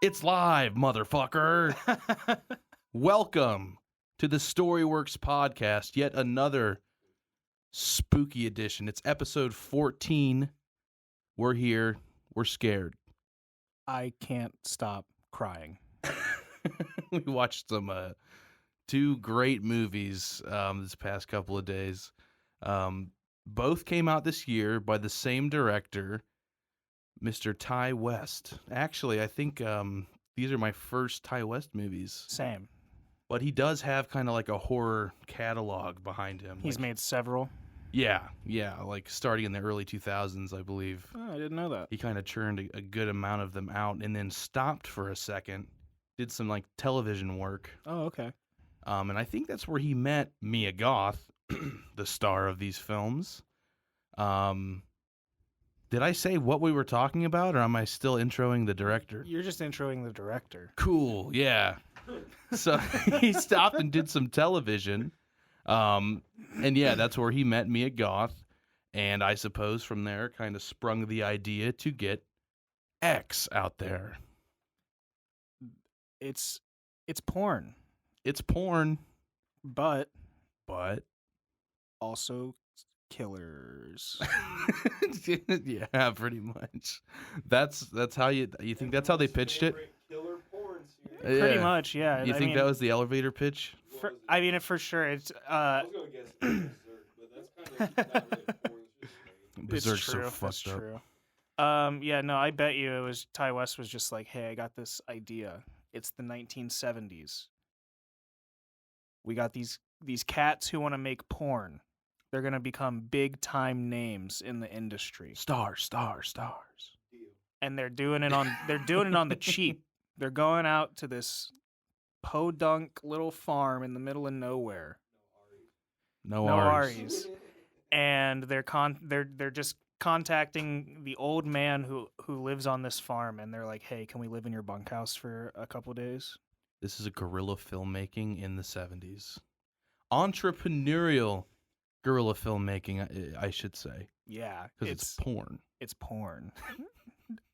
It's live, motherfucker. Welcome to the Storyworks podcast, yet another spooky edition. It's episode 14. We're here. We're scared. I can't stop crying. We watched some two great movies this past couple of days. Both came out this year by the same director, Mr. Ty West. Actually, I think these are my first Ty West movies. Same. But he does have kind of like a horror catalog behind him. He's made several. Yeah, like starting in the early 2000s, I believe. Oh, I didn't know that. He kind of churned a good amount of them out and then stopped for a second, did some like television work. Oh, okay. And I think that's where he met Mia Goth, the star of these films. Did I say what we were talking about, or am I still introing the director? You're just introing the director. Cool, yeah. So he stopped and did some television. And yeah, that's where he met Mia Goth. And I suppose from there kind of sprung the idea to get X out there. It's porn. It's porn. But Also killers. Yeah, pretty much. That's how you think that's how they pitched it? Killer porn series. Pretty much, yeah. You think that was the elevator pitch? For sure, it's I was going to guess Berserk, but that's kind of not really porn. It's just Berserk's it's true. so fucked up. True. Yeah, no, I bet you it was Ty West was just like, hey, I got this idea. It's the 1970s. We got these cats who want to make porn. They're gonna become big time names in the industry. Stars. And they're doing it on the cheap. They're going out to this podunk little farm in the middle of nowhere. No Aries. R's. And they're just contacting the old man who lives on this farm, and they're like, "Hey, can we live in your bunkhouse for a couple days?" This is a guerrilla filmmaking in the 70s. Entrepreneurial guerrilla filmmaking, I should say. Yeah, Because it's porn. It's porn.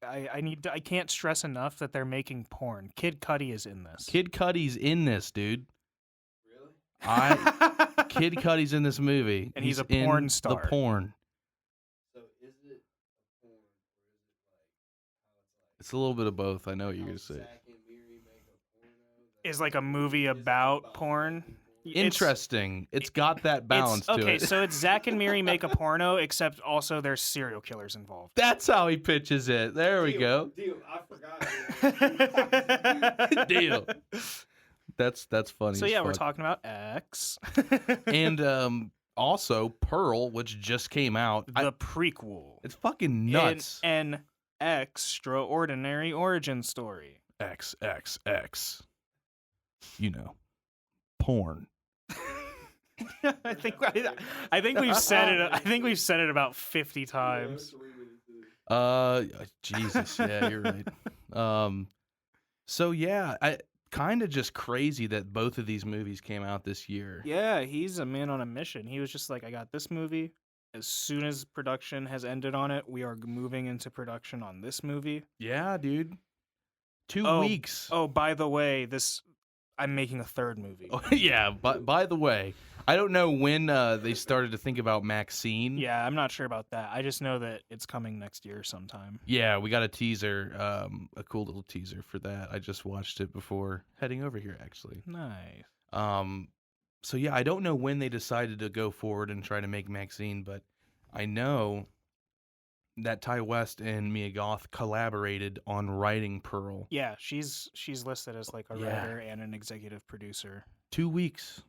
I can't stress enough that they're making porn. Kid Cudi is in this. Kid Cudi's in this, dude. Really? Kid Cudi's in this movie. And he's a porn in star. The porn. So is it a porn, or is it like how It's a little bit of both. I know what you're how going to say. Zac and Miri make a porno? Is like a movie about porn. Interesting. It's got that balance to okay, it. so it's Zac and Miri make a porno, except also there's serial killers involved. That's how he pitches it. There we go. Deal. I forgot. Deal. That's funny. So as yeah, we're fuck. talking about X. And also Pearl, which just came out. The prequel. It's fucking nuts. An extraordinary origin story. X. You know, porn. I think we've said it. I think we've said it about 50 times. Jesus, yeah, you're right. So yeah, I kind of just crazy that both of these movies came out this year. Yeah, he's a man on a mission. He was just like, I got this movie. As soon as production has ended on it, we are moving into production on this movie. Yeah, dude. 2 weeks. Oh, by the way, I'm making a third movie. Oh, yeah, but by the way, I don't know when they started to think about Maxine. Yeah, I'm not sure about that. I just know that it's coming next year sometime. Yeah, we got a teaser, a cool little teaser for that. I just watched it before heading over here, actually. Nice. So yeah, I don't know when they decided to go forward and try to make Maxine, but I know that Ty West and Mia Goth collaborated on writing Pearl. Yeah, she's listed as like a Yeah. writer and an executive producer. 2 weeks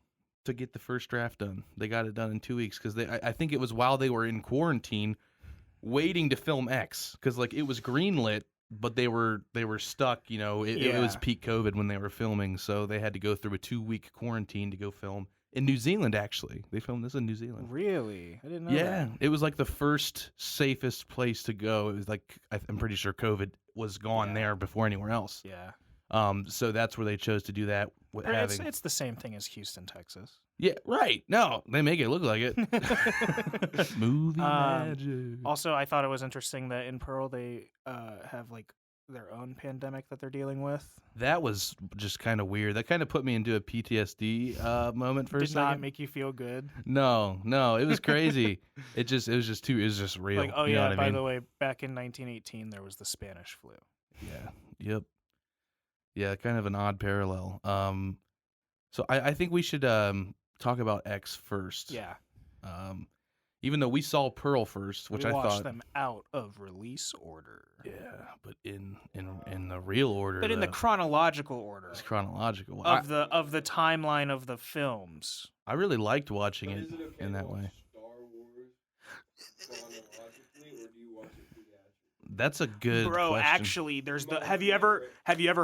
to get the first draft done. They got it done in 2 weeks because I think it was while they were in quarantine, waiting to film X, because like it was greenlit, but they were stuck. You know, it was peak COVID when they were filming, so they had to go through a 2-week quarantine to go film in New Zealand. Actually, they filmed this in New Zealand. Really? I didn't know. Yeah, that. it was like the first safest place to go. It was like I'm pretty sure COVID was gone there before anywhere else. Yeah. So that's where they chose to do that. With having It's the same thing as Houston, Texas. yeah, right. No, they make it look like it. Movie magic. Also, I thought it was interesting that in Pearl they have like their own pandemic that they're dealing with. That was just kind of weird. That kind of put me into a PTSD moment for a Did second. not make you feel good. No, it was crazy. it was just real. Like, oh you know yeah, what I by mean? the way, back in 1918 there was the Spanish flu. Yeah. Yep. Yeah, kind of an odd parallel. So I think we should talk about X first. Yeah, Even though we saw Pearl first, which we I watched thought, them out of release order. yeah, but in the real order, But in the though, chronological order it's chronological. of the timeline of the films. I really liked watching But it is it okay in to that watch way. Star Wars chronologically, or do you watch it theatrically? That's a good Bro, question. actually, there's the. Have you ever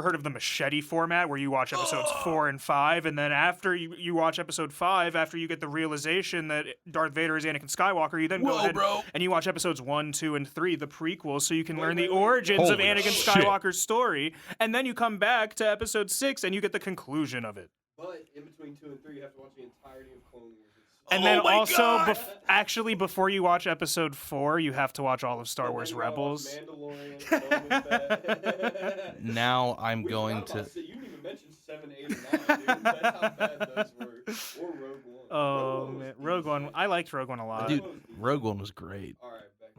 heard of the machete format where you watch episodes 4 and 5, and then after you watch episode 5, after you get the realization that Darth Vader is Anakin Skywalker, you then go ahead bro. and you watch episodes 1, 2, and 3, the prequels, so you can learn the wait. origins of Holy Anakin shit. Skywalker's story, and then you come back to episode 6 and you get the conclusion of it. But in between 2 and 3, you have to watch the entirety of Clone Wars. And then also, actually, before you watch episode 4, you have to watch all of Star Wars Rebels. Mandalorian, Boba Fett. Now I'm We going forgot about to. you didn't even mention 7, 8, and 9, dude. That's how bad those were. Or Rogue One. Oh, Rogue One man. was Rogue One. decent. I liked Rogue One a lot. Dude, Rogue One was great. All right, back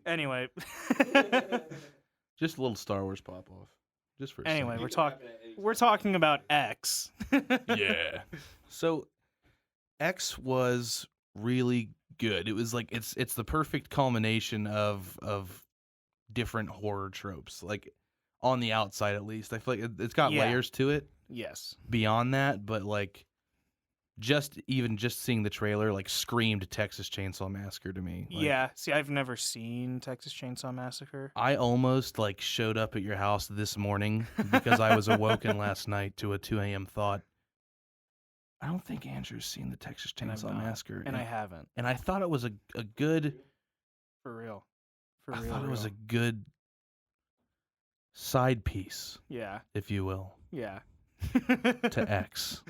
to Anyway. Just a little Star Wars pop off. Just for a Anyway, second. we're talking about X. Yeah. So X was really good. It was like it's the perfect culmination of different horror tropes. Like on the outside at least. I feel like it's got Yeah. layers to it Yes. beyond that, but like just seeing the trailer like screamed Texas Chainsaw Massacre to me. Like, Yeah. See, I've never seen Texas Chainsaw Massacre. I almost like showed up at your house this morning because I was awoken last night to a 2 a.m. thought. I don't think Andrew's seen the Texas And I've Chainsaw not. Massacre. And I haven't. And I thought it was a good. For real. I thought it was a good side piece, Yeah. if you will, Yeah. to X.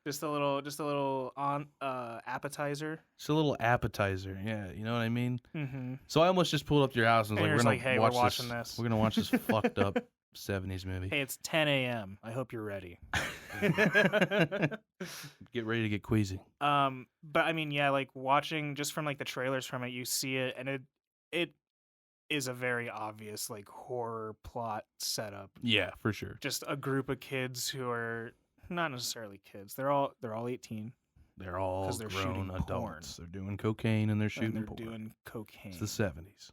Just a little appetizer. It's a little appetizer, yeah. You know what I mean? Mm-hmm. So I almost just pulled up to your house and was And like, you're "We're just gonna like, hey, watch we're watching this. We're gonna watch this fucked up '70s movie. Hey, it's 10 a.m. I hope you're ready. Get ready to get queasy." But I mean, yeah, like watching just from like the trailers from it, you see it, and it is a very obvious like horror plot setup. Yeah, for sure. Just a group of kids who are not necessarily kids. They're all 18. They're all 'Cause they're grown shooting adults. porn. They're doing cocaine and they're shooting and they're porn. doing cocaine. It's the '70s.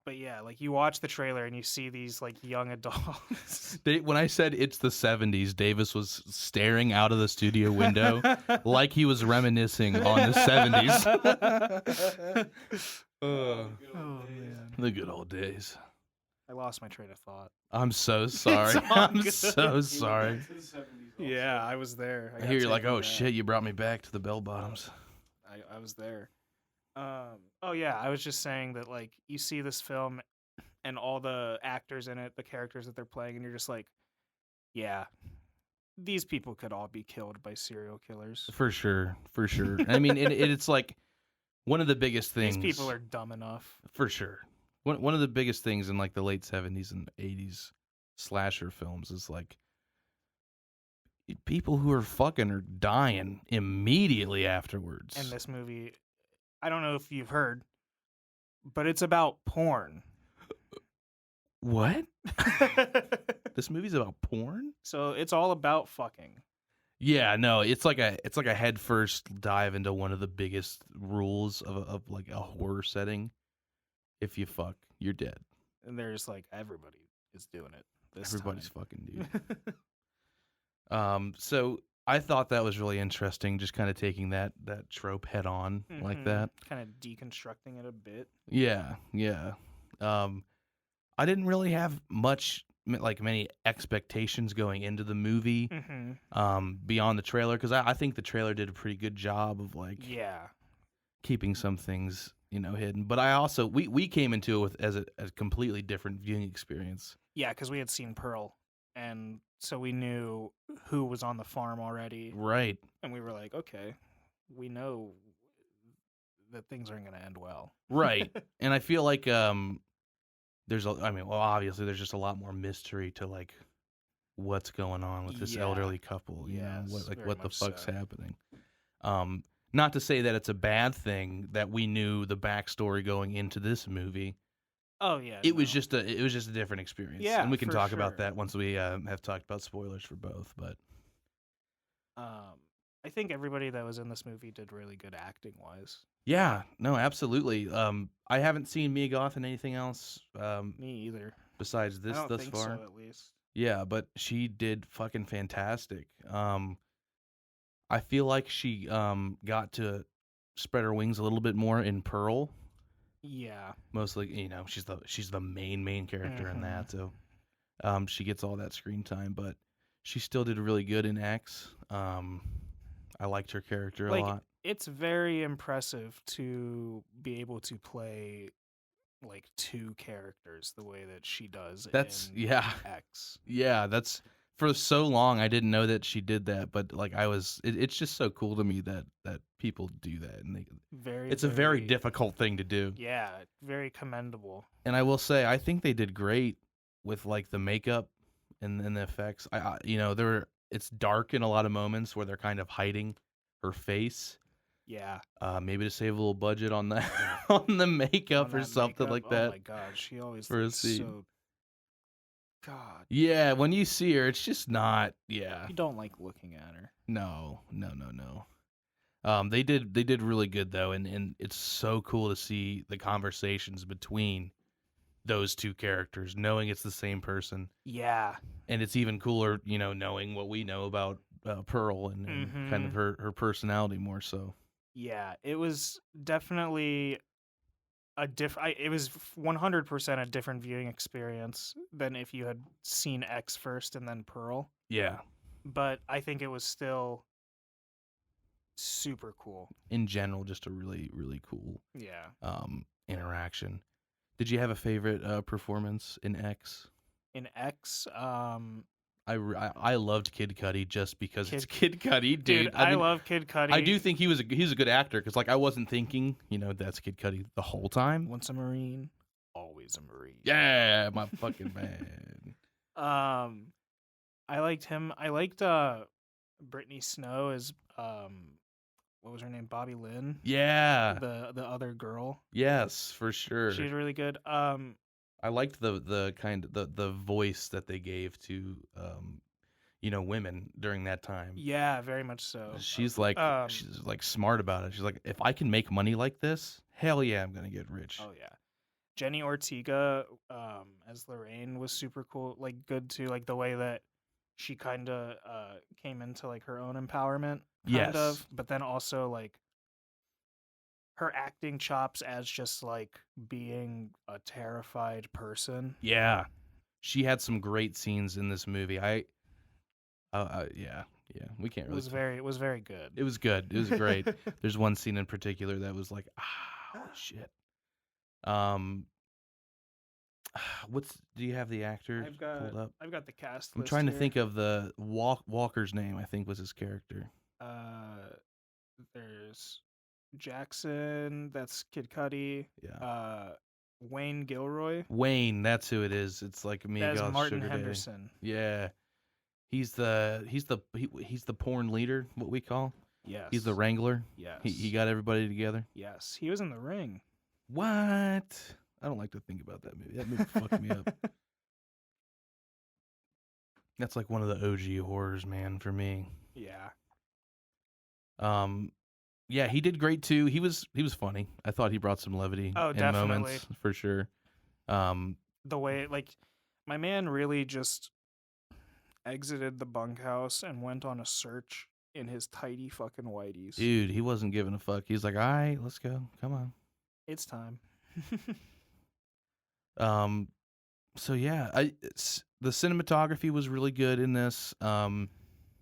But yeah, like you watch the trailer and you see these like young adults. When I said it's the '70s, Davis was staring out of the studio window like he was reminiscing on the '70s. Oh man, The good old days. I lost my train of thought. I'm so sorry. all I'm good. so sorry. Yeah, I was there. I hear you're like, oh shit, you brought me back to the bell bottoms. I was there. Oh yeah, I was just saying that like you see this film and all the actors in it, the characters that they're playing, and you're just like, yeah, these people could all be killed by serial killers. For sure, for sure. I mean, it's like one of the biggest things. These people are dumb enough. For sure. One of the biggest things in like the late '70s and '80s slasher films is like people who are fucking are dying immediately afterwards. And this movie, I don't know if you've heard, but it's about porn. What? This movie's about porn? So it's all about fucking. Yeah, no, it's like a head first dive into one of the biggest rules of like a horror setting. If you fuck, you're dead. And there's like everybody is doing it. Everybody's fucking, dude. So I thought that was really interesting, just kind of taking that trope head on like that. Kind of deconstructing it a bit. Yeah, yeah. I didn't really have many expectations going into the movie beyond the trailer, because I think the trailer did a pretty good job of like keeping some things hidden. But I also we came into it as a completely different viewing experience. Yeah, because we had seen Pearl, and so we knew who was on the farm already, Right. and we were like, okay, we know that things aren't going to end well. Right. And I feel like obviously there's just a lot more mystery to like what's going on with this Yeah. elderly couple, Yes, very what the much fuck's so. happening. Not to say that it's a bad thing that we knew the backstory going into this movie. Oh yeah, It was no. just a different experience. Yeah, and we can for talk about sure. that once we have talked about spoilers for both, but I think everybody that was in this movie did really good acting wise. yeah, no, absolutely. I haven't seen Mia Goth in anything else Me either. besides this I don't thus think far. so, at least. Yeah, but she did fucking fantastic. I feel like she got to spread her wings a little bit more in Pearl. Yeah. Mostly, she's the main character in that, so she gets all that screen time, but she still did really good in X. I liked her character a lot. It's very impressive to be able to play like two characters the way that she does That's in yeah. X. Yeah, that's for so long I didn't know that she did that, but like it's just so cool to me that people do that, and it's a very difficult thing to do. Yeah, very commendable. And I will say I think they did great with like the makeup and the effects. It's dark in a lot of moments where they're kind of hiding her face. Yeah. Maybe to save a little budget on that on the makeup On or that something makeup, like that. Oh my god, she always for a looks scene. so. God. Yeah, when you see her, it's just not. Yeah. You don't like looking at her. No. They did really good though, and it's so cool to see the conversations between those two characters, knowing it's the same person. Yeah. And it's even cooler, knowing what we know about Pearl and kind of her personality more so. Yeah, it was definitely it was 100% a different viewing experience than if you had seen X first and then Pearl. Yeah. But I think it was still super cool. In general, just a really, really cool Yeah. interaction. Did you have a favorite performance in X? In X, I loved Kid Cudi just because it's Kid Cudi, dude. I love Kid Cudi. I do think he's a good actor because like I wasn't thinking, that's Kid Cudi the whole time. Once a Marine, always a Marine. Yeah, my fucking man. I liked him. I liked Brittany Snow as what was her name? Bobby Lynn. Yeah. The other girl. Yes, for sure. She was really good. I liked the kind of the voice that they gave to women during that time. Yeah, very much so. She's like smart about it. She's like, if I can make money like this, hell yeah, I'm gonna get rich. Oh yeah. Jenny Ortega as Lorraine was super cool, like good too, like the way that she kind of came into like her own empowerment kind of, but then also like her acting chops as just like being a terrified person. Yeah. She had some great scenes in this movie. Yeah, we can't really. It was very good. It was good. It was great. There's one scene in particular that was like, holy shit. Do you have the actor pulled up? I've got the cast. I'm trying to think of the Walker's name. I think was his character. There's Jackson. That's Kid Cudi. Yeah. Wayne Gilroy. Wayne, that's who it is. It's like me. That's Martin Henderson. Day. Yeah. He's the porn leader, what we call. Yes. He's the wrangler. Yes. He got everybody together. Yes. He was in The Ring. What? I don't like to think about that movie. That movie fucked me up. That's like one of the OG horrors, man, for me. Yeah. Yeah, he did great too. He was funny. I thought he brought some levity in moments for sure. The way like my man really just exited the bunkhouse and went on a search in his tidy fucking whiteys. Dude, he wasn't giving a fuck. He's like, all right, let's go. Come on. It's time. So yeah, the cinematography was really good in this.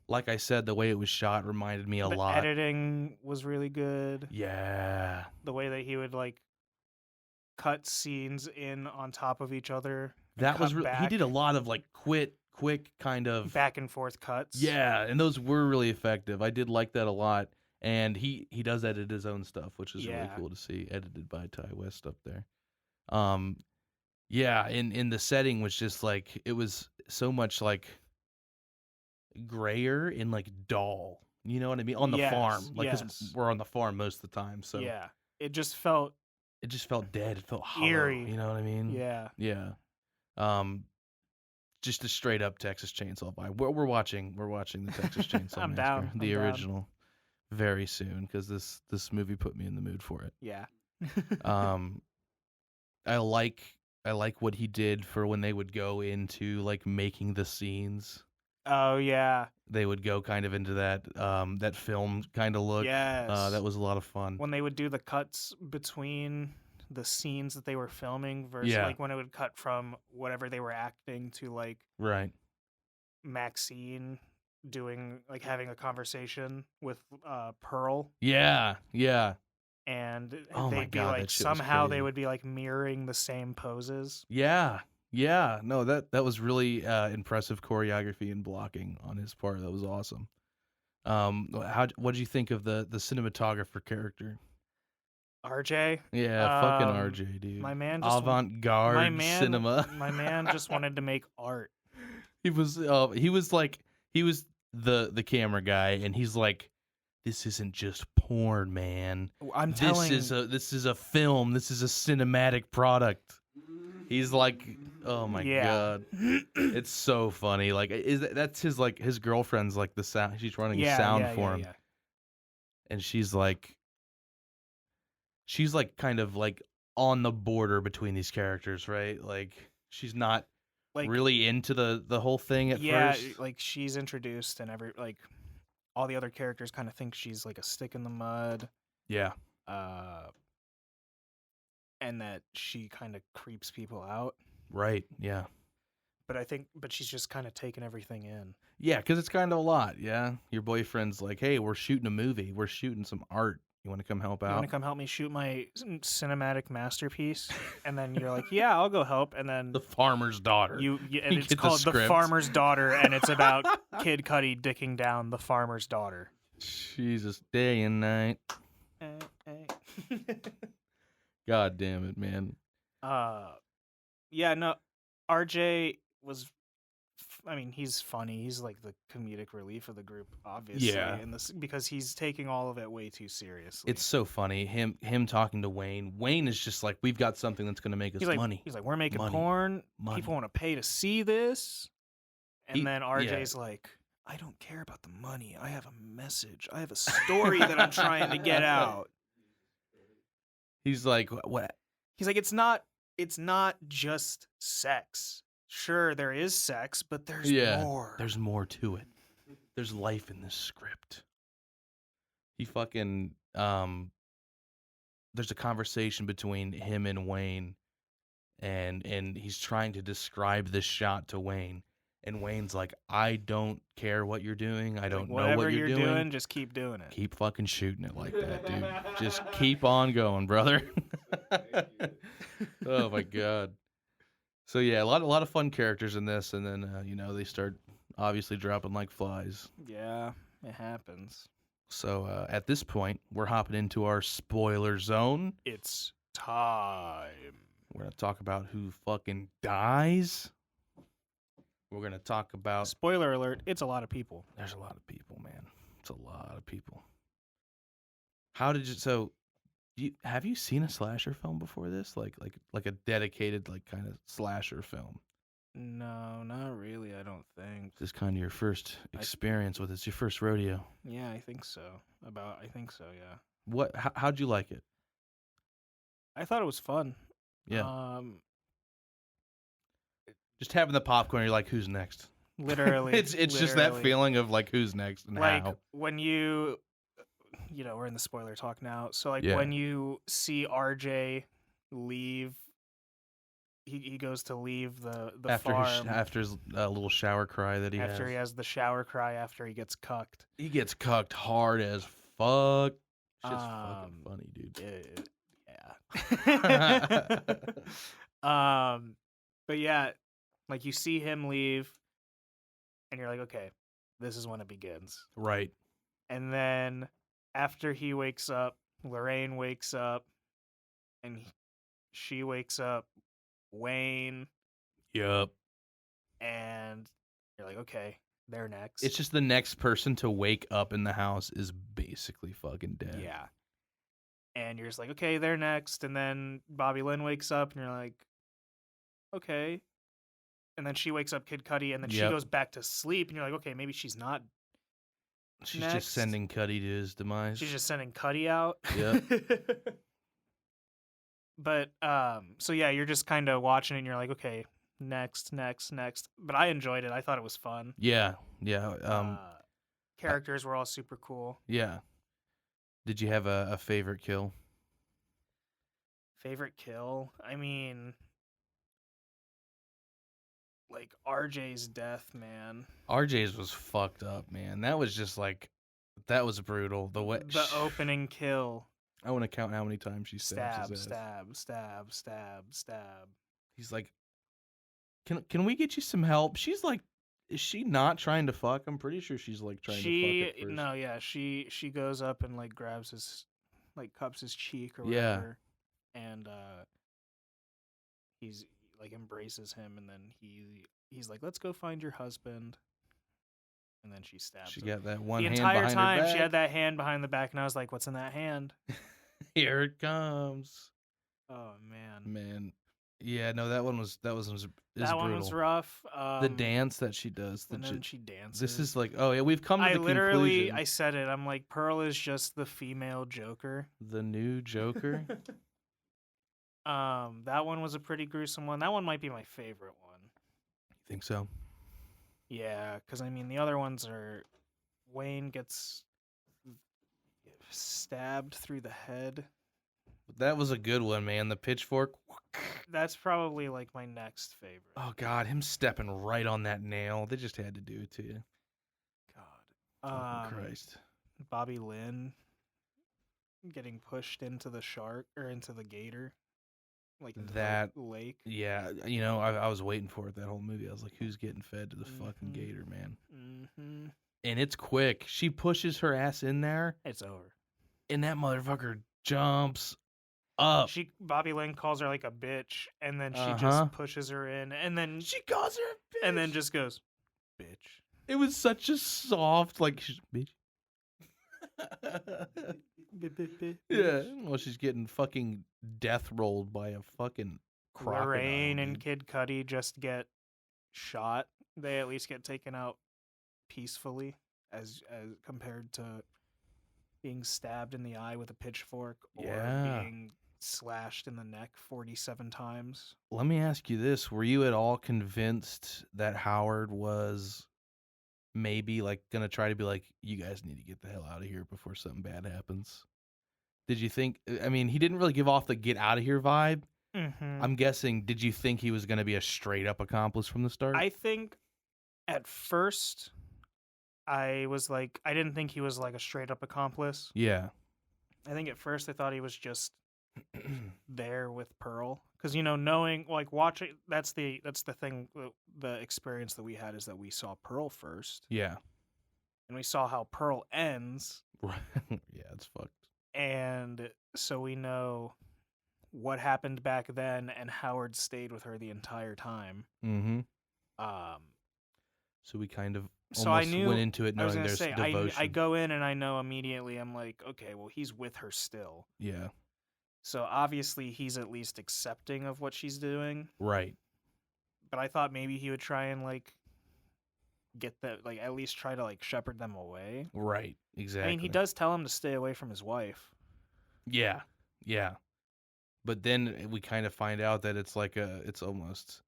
Like I said, the way it was shot reminded me a lot. The editing was really good. Yeah. The way that he would like cut scenes in on top of each other That was cut he did a back. lot of like quick kind of back and forth cuts. Yeah, and those were really effective. I did like that a lot. And he does edit his own stuff, which is really Yeah. cool to see, edited by Ty West up there. Yeah, in the setting was just like it was so much like grayer and like dull. You know what I mean? On the farm, like 'cause yes. we're on the farm most of the time, so Yeah. It just felt it just felt dead. It felt hollow. eerie. You know what I mean? Yeah. Yeah. Um, just a straight up Texas Chainsaw vibe. We're watching the Texas Chainsaw I'm Massacre, down. the I'm down. original, very soon because this movie put me in the mood for it. Yeah. Um, I like what he did for when they would go into like making the scenes. Oh yeah. They would go kind of into that film kind of look. Yes. That was a lot of fun. When they would do the cuts between the scenes that they were filming versus Yeah. like when it would cut from whatever they were acting to like Right. Maxine doing like having a conversation with Pearl, Yeah. Yeah. and Oh my they'd be God, like that shit was somehow they crazy. would be like mirroring the same poses. Yeah. Yeah. No, that was really impressive choreography and blocking on his part. That was awesome. What did you think of the cinematographer character? RJ, Yeah, fucking Um, RJ, dude. my man just Avant-garde cinema. my man just wanted to make art. He was the camera guy, and he's like, this isn't just porn, man. I'm telling This is a film. This is a cinematic product. He's like, oh my God, it's so funny. Like, that's his girlfriend's like the sound. She's running sound for him, yeah. and she's like kind of like on the border between these characters, right? Like, she's not Like really into the whole thing at first. like she's introduced and all the other characters kind of think she's like a stick in the mud, Yeah, and that she kind of creeps people out. right. Yeah, But she's just kind of taking everything in. yeah, because it's kind of a lot. Yeah, your boyfriend's like, hey, we're shooting a movie. We're shooting some art. You want to come help You out? want to come help me shoot my cinematic masterpiece? And then you're like, yeah, I'll go help. And then The farmer's daughter. and You it's get the called The script. Farmer's Daughter, and it's about Kid Cudi dicking down the farmer's daughter. Jesus, day and night. God damn it, man. Yeah, no, RJ was. I mean, he's funny. He's like the comedic relief of the group, obviously. Yeah. Because he's taking all of it way too seriously. It's so funny. Him talking to Wayne. Wayne is just like, we've got something that's going to make us he's like, money. He's like, we're making Money. porn. Money. People want to pay to see this. And then Yeah. RJ's like, I don't care about the money. I have a message. I have a story that I'm trying to get out. He's like, what? He's like, it's not just sex. Sure, there is sex, but there's more. There's more to it. There's life in this script. He fucking there's a conversation between him and Wayne, and he's trying to describe this shot to Wayne, and Wayne's like, I don't care what you're doing. I don't know Whatever what you're doing. just keep doing it. Keep fucking shooting it like that, dude. Just keep on going, brother. Oh my God. So yeah, a lot of fun characters in this, and then they start obviously dropping like flies. Yeah, it happens. So at this point, we're hopping into our spoiler zone. It's time. We're gonna talk about who fucking dies. We're gonna talk about. Spoiler alert, it's a lot of people. There's a lot of people, man. It's a lot of people. How did you? So, have you seen a slasher film before this? Like a dedicated like kind of slasher film. No, not really, I don't think. This is kind of your first experience with it. It's your first rodeo. Yeah, I think so. I think so, yeah. What? How'd you like it? I thought it was fun. Yeah. Just having the popcorn, you're like, who's next? Literally. It's just that feeling of like, who's next and like how. when we're in the spoiler talk now. So like Yeah. when you see RJ leave, he goes to leave the farm After his little shower cry that he has. after he has the shower cry after he gets cucked. He gets cucked hard as fuck. Shit's fucking funny, dude. Yeah. But yeah, Like, you see him leave, and you're like, okay, this is when it begins. Right. And then after he wakes up, Lorraine wakes up, and she wakes up Wayne, Yup. and you're like, okay, they're next. It's just the next person to wake up in the house is basically fucking dead. Yeah. And you're just like, okay, they're next. And then Bobby Lynn wakes up, and you're like, okay. And then she wakes up Kid Cudi, and then she Yep. goes back to sleep, and you're like, okay, maybe she's not. She's Next. just sending Cuddy to his demise. She's just sending Cudi out. Yep. But so yeah, you're just kind of watching it, and you're like, okay, next. But I enjoyed it. I thought it was fun. Yeah. Yeah. Characters were all super cool. Yeah. Did you have a favorite kill? Favorite kill? I mean, like RJ's death, man. RJ's was fucked up, man. That was just like, that was brutal. The way The opening kill. I want to count how many times she stabs his Stab. ass. He's like, can we get you some help? She's like, is she not trying to fuck? I'm pretty sure she's like trying to fuck at first. No, yeah, she goes up and like grabs his, like cups his cheek or Yeah. whatever, and he's like embraces him, and then he's like, let's go find your husband, and then she stabs She him. got that one The hand entire behind time her she back. had that hand behind the back, and I was like, what's in that hand? Here it comes. Oh man, Man. Yeah, no, that one was that brutal. one was rough. The dance that she does. and then she dances. This is like, oh yeah, we've come to I the literally, conclusion. I said it. I'm like, Pearl is just the female Joker. The new Joker. That one was a pretty gruesome one. That one might be my favorite one. You think so? Yeah, because I mean, the other ones are Wayne gets stabbed through the head. That was a good one, man. The pitchfork. That's probably like my next favorite. Oh God, him stepping right on that nail. They just had to do it to you. God. Fucking Christ. Bobby Lynn getting pushed into the shark or into the gator, like into That- the lake. Yeah, you know, I was waiting for it that whole movie. I was like, who's getting fed to the fucking Mhm. gator, man? Mm-hmm. And it's quick. She pushes her ass in there, It's over. and that motherfucker jumps up. Bobby Lynn calls her like a bitch, and then she Uh-huh. just pushes her in, and then She calls her a bitch. and then just goes, bitch. It was such a soft, like, bitch. Yeah. Well, she's getting fucking death rolled by a fucking crocodile. Lorraine and dude. Kid Cudi just get shot. They at least get taken out peacefully, as compared to being stabbed in the eye with a pitchfork or Yeah. being slashed in the neck 47 times. Let me ask you this: were you at all convinced that Howard was maybe like gonna try to be like, you guys need to get the hell out of here before something bad happens? Did you think? I mean, he didn't really give off the get out of here vibe. Mm-hmm. I'm guessing. Did you think he was gonna be a straight up accomplice from the start? I think at first I was like, I didn't think he was like a straight up accomplice. Yeah. I think at first I thought he was just there with Pearl, because knowing, like, watching, that's the thing, the experience that we had is that we saw Pearl first, Yeah. and we saw how Pearl ends, Yeah, it's fucked. and so we know what happened back then, and Howard stayed with her the entire time. Mm-hmm. Um, So we kind of so I almost knew went into it I was knowing gonna there's say, devotion. I go in and I know immediately. I'm like, okay, well, he's with her still, Yeah. so obviously he's at least accepting of what she's doing. Right. But I thought maybe he would try and like get that, like, at least try to like shepherd them away. Right. Exactly. I mean, he does tell him to stay away from his wife. Yeah. Yeah. But then we kind of find out that it's like it almost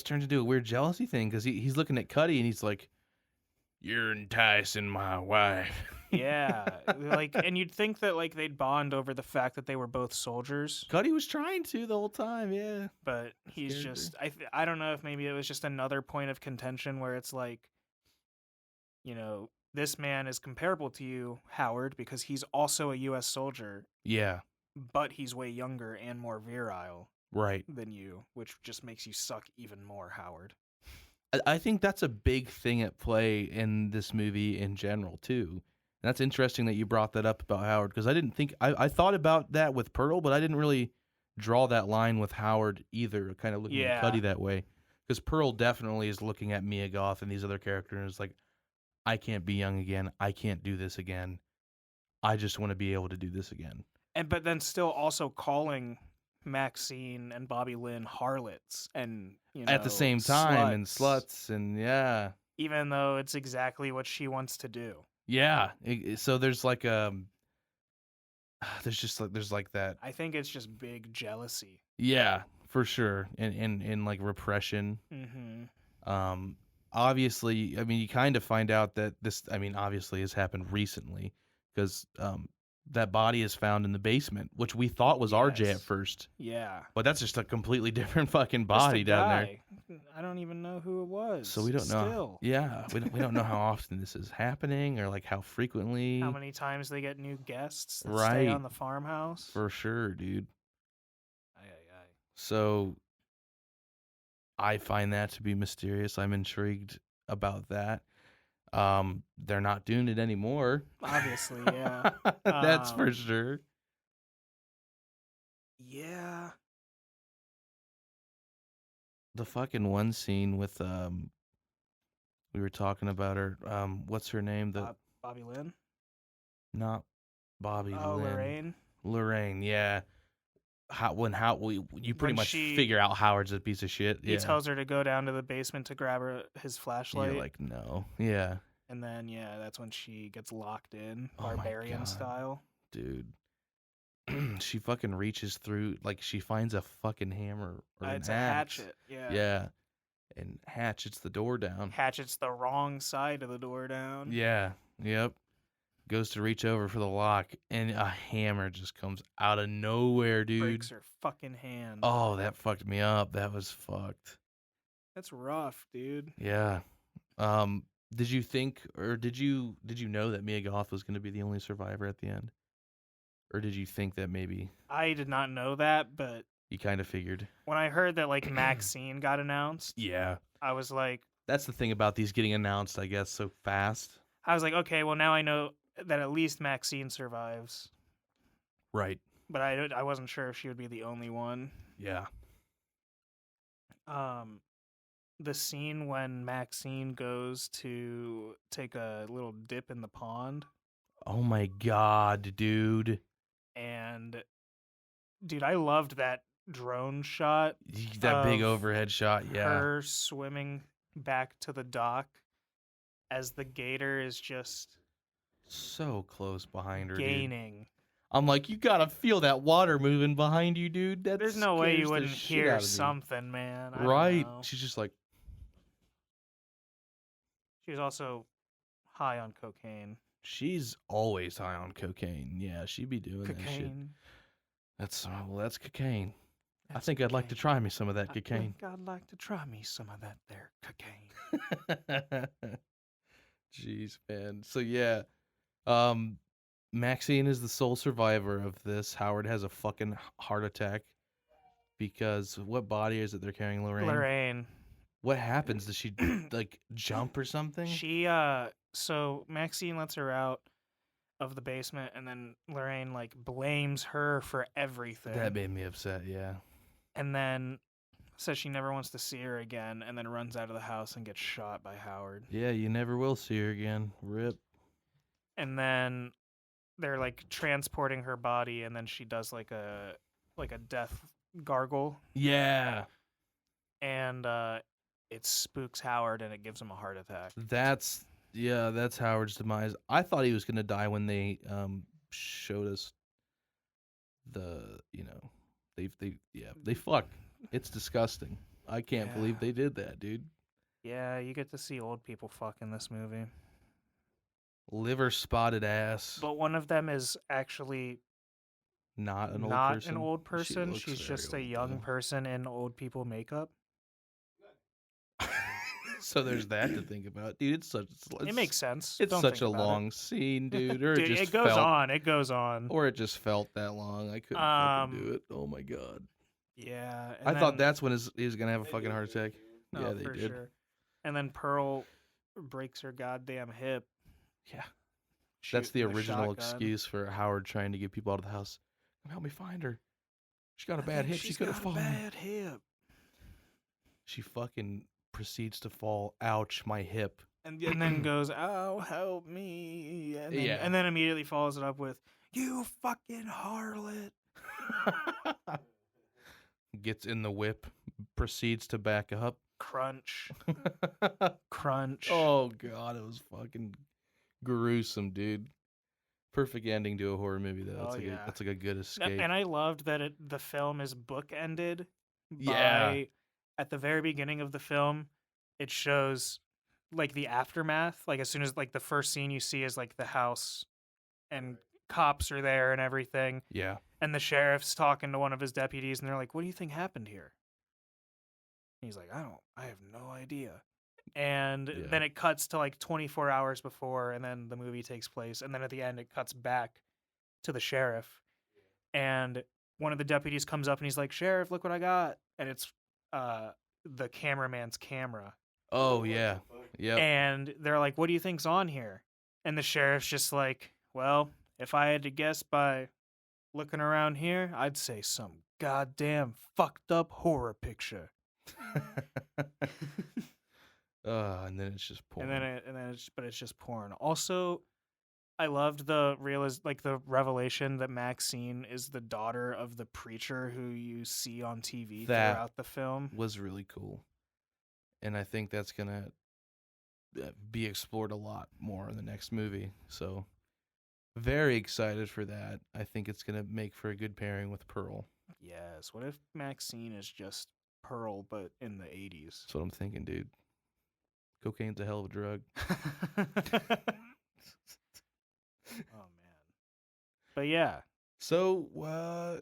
turns into a weird jealousy thing, because he's looking at Cuddy and he's like, you're enticing my wife. Yeah, like, and you'd think that like they'd bond over the fact that they were both soldiers, Cuddy was trying to the whole time, yeah. but he's Scared her. just, I don't know if maybe it was just another point of contention where it's like, this man is comparable to you, Howard, because he's also a U.S. soldier, Yeah. but he's way younger and more virile. Right. than you, which just makes you suck even more, Howard. I think that's a big thing at play in this movie in general too. And that's interesting that you brought that up about Howard, because I didn't think I thought about that with Pearl, but I didn't really draw that line with Howard either. Kind of looking at Yeah. Cuddy that way, because Pearl definitely is looking at Mia Goth and these other characters like, I can't be young again. I can't do this again. I just want to be able to do this again. But then still also calling Maxine and Bobby Lynn harlots and At the same time, and sluts, and yeah. even though it's exactly what she wants to do. Yeah. So there's like there's like that. I think it's just big jealousy. Yeah, for sure. And like repression. Mm-hmm. Obviously, I mean, you kind of find out that this, I mean, obviously has happened recently, because that body is found in the basement, which we thought was RJ at Yes. first. Yeah. But that's just a completely different fucking Just a body down there. guy. I don't even know who it was. So we don't know. Still. Yeah, we don't know how often this is happening, or like how frequently. How many times they get new guests that Right. stay on the farmhouse. For sure, dude. Aye, aye, aye. So I find that to be mysterious. I'm intrigued about that. They're not doing it anymore. Obviously, yeah. That's for sure. Yeah. The fucking one scene with we were talking about her. What's her name? Bobby Lynn? Not Bobby Oh, Lynn. Lorraine? Lorraine, yeah. You pretty When much she- figure out Howard's a piece of shit. He Yeah. tells her to go down to the basement to grab his flashlight. You're like, no. Yeah. And then, yeah, that's when she gets locked in, Oh my barbarian God. style. Dude. She fucking reaches through, like, she finds a fucking hammer or an It's axe. a hatchet. Yeah. Yeah. And hatchets the door down. Hatchet's the wrong side of the door down. Yeah. Yep. Goes to reach over for the lock, and a hammer just comes out of nowhere, dude. Breaks her fucking hand. Oh, that fucked me up. That was fucked. That's rough, dude. Yeah. Did you think, or did you know that Mia Goth was going to be the only survivor at the end? Or did you think that maybe I did not know that, but you kind of figured? when I heard that, like, Maxine got announced, Yeah. I was like, That's the thing about these getting announced, I guess, so fast. okay, well, now I know that at least Maxine survives. Right. But I wasn't sure if she would be the only one. Yeah. The scene when Maxine goes to take a little dip in the pond, Oh my God, dude. and dude, I loved that drone shot. That big Of overhead shot, yeah. Her swimming back to the dock as the gator is just So close behind her, dude. gaining. I'm like, you gotta feel that water moving behind you, dude. That There's no way scares you the wouldn't shit hear out of me. something, man. I don't Right. know. She's just like, She was also high on cocaine. she's always high on cocaine. Yeah, she'd be doing that shit. Cocaine. That's cocaine. I That's think I'd like to cocaine. try me some of that I cocaine. think I'd like to try me some of that there cocaine. Jeez, man. So yeah, Maxine is the sole survivor of this. Howard has a fucking heart attack because what body is it they're carrying, Lorraine? Lorraine. What happens? Does she like jump or something? She so Maxine lets her out of the basement, and then Lorraine like blames her for everything. That made me upset. Yeah. And then says she never wants to see her again, and then runs out of the house and gets shot by Howard. Yeah, you never will see her again. Rip. And then they're like transporting her body, and then she does like a death gargle, Yeah. and it spooks Howard, and it gives him a heart attack. That's Howard's demise. I thought he was gonna die when they showed us they fuck. It's disgusting. I can't believe Yeah. they did that, dude. Yeah, you get to see old people fuck in this movie. Liver spotted ass. But one of them is actually Not an old not person. an old She person. looks She's very just a old, young though. person in old people makeup. So there's that to think about, dude. It makes sense. It's Don't such think a about it. long scene, dude. Or Dude, it just it goes felt, on. It goes on. or it just felt that long. I couldn't fucking do it. Oh my god. Yeah. I And thought then- that's when he was gonna have a They fucking did heart good, attack. too. Yeah, oh, they for did. Sure. And then Pearl breaks her goddamn hip. Yeah. That's the shooting original shotgun. excuse for Howard trying to get people out of the house. Come help me find her. She got a bad hip. She could have fallen. Bad hip. She fucking proceeds to fall. Ouch, my hip. And then goes, "Oh, help me!" And then, Yeah. and then immediately follows it up with, "You fucking harlot!" Gets in the whip. Proceeds to back up. Crunch, crunch. Oh god, it was fucking gruesome, dude. Perfect ending to a horror movie, though. Oh, yeah. That's like a good No, escape. and I loved that the film is bookended Yeah. by, at the very beginning of the film, it shows like the aftermath. Like as soon as like the first scene you see is like the house and cops are there and everything. Yeah. And the sheriff's talking to one of his deputies and they're like, "What do you think happened here?" And he's like, I have no idea. And Yeah. then it cuts to like 24 hours before, and then the movie takes place. And then at the end, it cuts back to the sheriff. And one of the deputies comes up and he's like, "Sheriff, look what I got." And it's the cameraman's camera. Oh yeah. Yep. And they're like, "What do you think's on here?" And the sheriff's just like, "Well, if I had to guess by looking around here, I'd say some goddamn fucked up horror picture." And then it's just porn. But it's just porn. Also, I loved the revelation that Maxine is the daughter of the preacher who you see on TV That throughout the film. was really cool, and I think that's gonna be explored a lot more in the next movie. So, very excited for that. I think it's gonna make for a good pairing with Pearl. Yes. What if Maxine is just Pearl, but in the 80s? That's what I'm thinking, dude. Cocaine's a hell of a drug. Oh man. But yeah, So,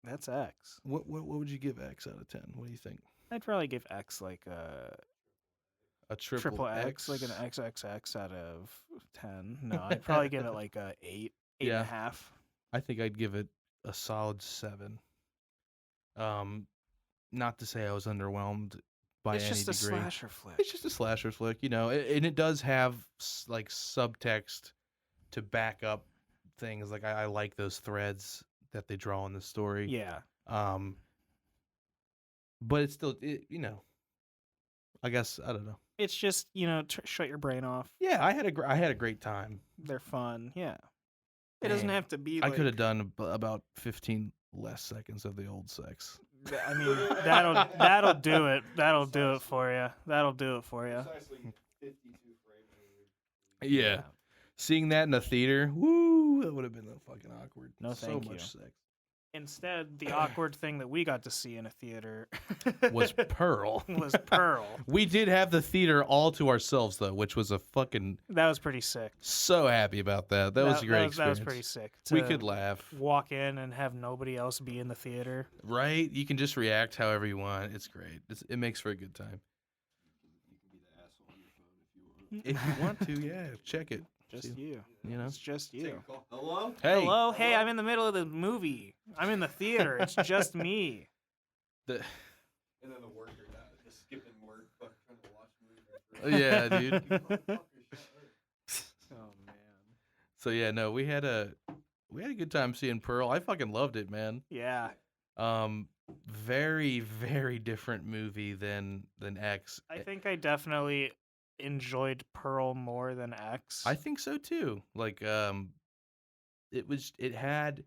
that's X. what would you give X out of 10? What do you think? I'd probably give X like A triple X, like an XXX out of 10. No, I'd probably give it like a 8, 8 Yeah. and a half. I think I'd give it a solid 7. Not to say I was underwhelmed by It's any just a degree. slasher flick. It's just a slasher flick, and it does have like subtext to back up things. Like I like those threads that they draw in the story. Yeah. But it's still, I guess I don't know. It's just, shut your brain off. Yeah, I had a great time. They're fun. Yeah. It doesn't Man, have to be I like, could have done about 15 less seconds of the old sex. I mean, that'll do it. That'll do it for you. That'll do it for you. Precisely 52 frames. Yeah. Seeing that in a theater, woo, that would have been fucking awkward. No, so thank much you. sex. Instead, the awkward thing that we got to see in a theater Was Pearl. was Pearl. We did have the theater all to ourselves, though, which was a fucking That was pretty sick. so happy about that. That was a great That experience. was pretty sick. We to could laugh, walk in and have nobody else be in the theater. right? You can just react however you want. It's great. It makes for a good time. You can be the asshole on your phone if you want. If you want to, yeah, check it. Just you. You know. It's just Take you. a call. Hello? Hey, Hello? Hey, I'm in the middle of the movie. I'm in the theater. It's just me. the- And then the worker just skipping work, fucking trying to watch movies. yeah, dude. You motherfucker, shut up. Oh, man. So yeah, no, we had a good time seeing Pearl. I fucking loved it, man. Yeah. Very, very different movie than X. I think I definitely enjoyed Pearl more than X. I think so too. Like, it had,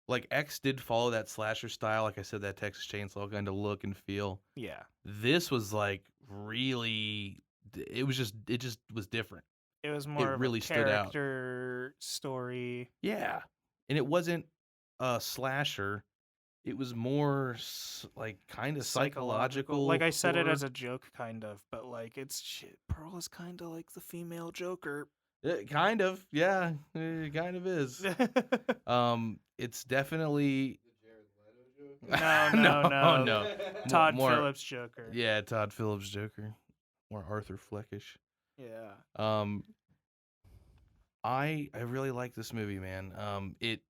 like, X did follow that slasher style. Like I said, that Texas Chainsaw kind of look and feel. Yeah. This was like really, it just was different. It was more of really a stood out. character story. Yeah, and it wasn't a slasher. It was more like kind of psychological. Like I said it horror. as a joke, kind of, but like it's shit. Pearl is kind of like the female Joker. Kind of, yeah, it kind of is. It's definitely The Jared Leto joke? No. Todd More- Phillips Joker. Yeah, Todd Phillips Joker, more Arthur Fleckish. Yeah. I really like this movie, man. It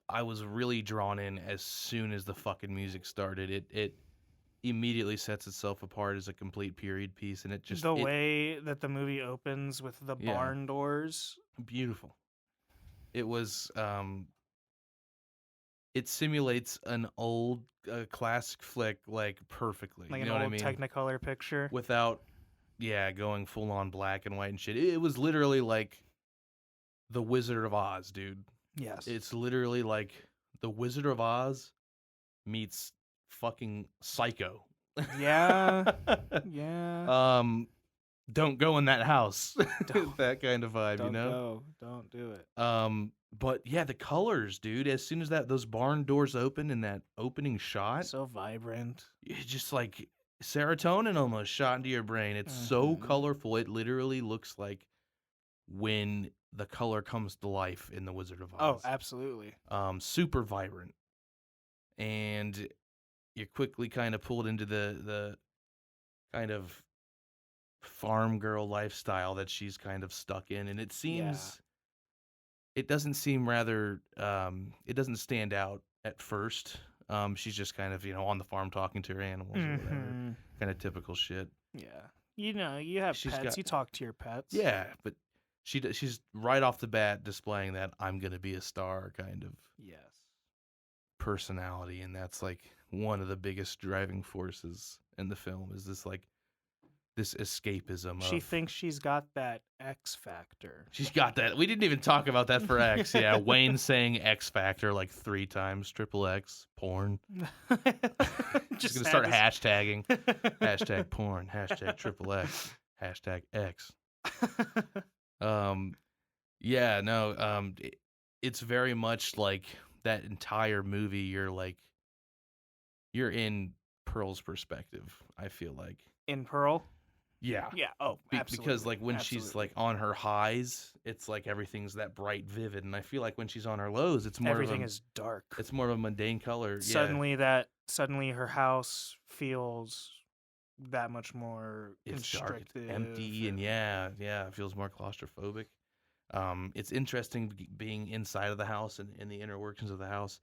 I was really drawn in as soon as the fucking music started. It immediately sets itself apart as a complete period piece, and The way that the movie opens with the Yeah. barn doors. beautiful. It was it simulates an old classic flick like perfectly. Like you an know what I old mean? Technicolor picture. Without going full on black and white and shit. It was literally like the Wizard of Oz, dude. Yes. It's literally like the Wizard of Oz meets fucking Psycho. Yeah. Yeah. Don't go in that house. Don't- that kind of vibe, Don't you know? go. Don't do it. But yeah, the colors, dude. As soon as those barn doors open in that opening shot, So vibrant. it's just like serotonin almost shot into your brain. It's so Mhm. colorful. It literally looks like when the color comes to life in The Wizard of Oh, Oz. absolutely. Super vibrant. And you're quickly kind of pulled into the kind of farm girl lifestyle that she's kind of stuck in. And it seems it doesn't seem rather it doesn't stand out at first. She's just kind of, on the farm talking to her animals or whatever. Mhm. Kind of typical shit. Yeah. You know, you have She's pets. got- You talk to your pets. Yeah, but she's right off the bat displaying that I'm gonna be a star kind of Yes. personality, and that's like one of the biggest driving forces in the film is this escapism. She of, thinks she's got that X factor. she's got that. We didn't even talk about that for X. Yeah, Wayne saying X Factor like 3 times, triple X porn. Just gonna start hashtagging. Hashtag porn, hashtag triple X, hashtag X. Yeah, no, it's very much like that entire movie. You're in Pearl's perspective. I feel like, In Pearl. yeah, Yeah. Oh, absolutely. because like when she's like on her highs, it's like everything's that bright, vivid, and I feel like when she's on her lows, it's more everything of a, is dark. it's more of a mundane color. Suddenly her house feels that much more It's dark, it's constrictive, empty, and it feels more claustrophobic. It's interesting being inside of the house and in the inner workings of the house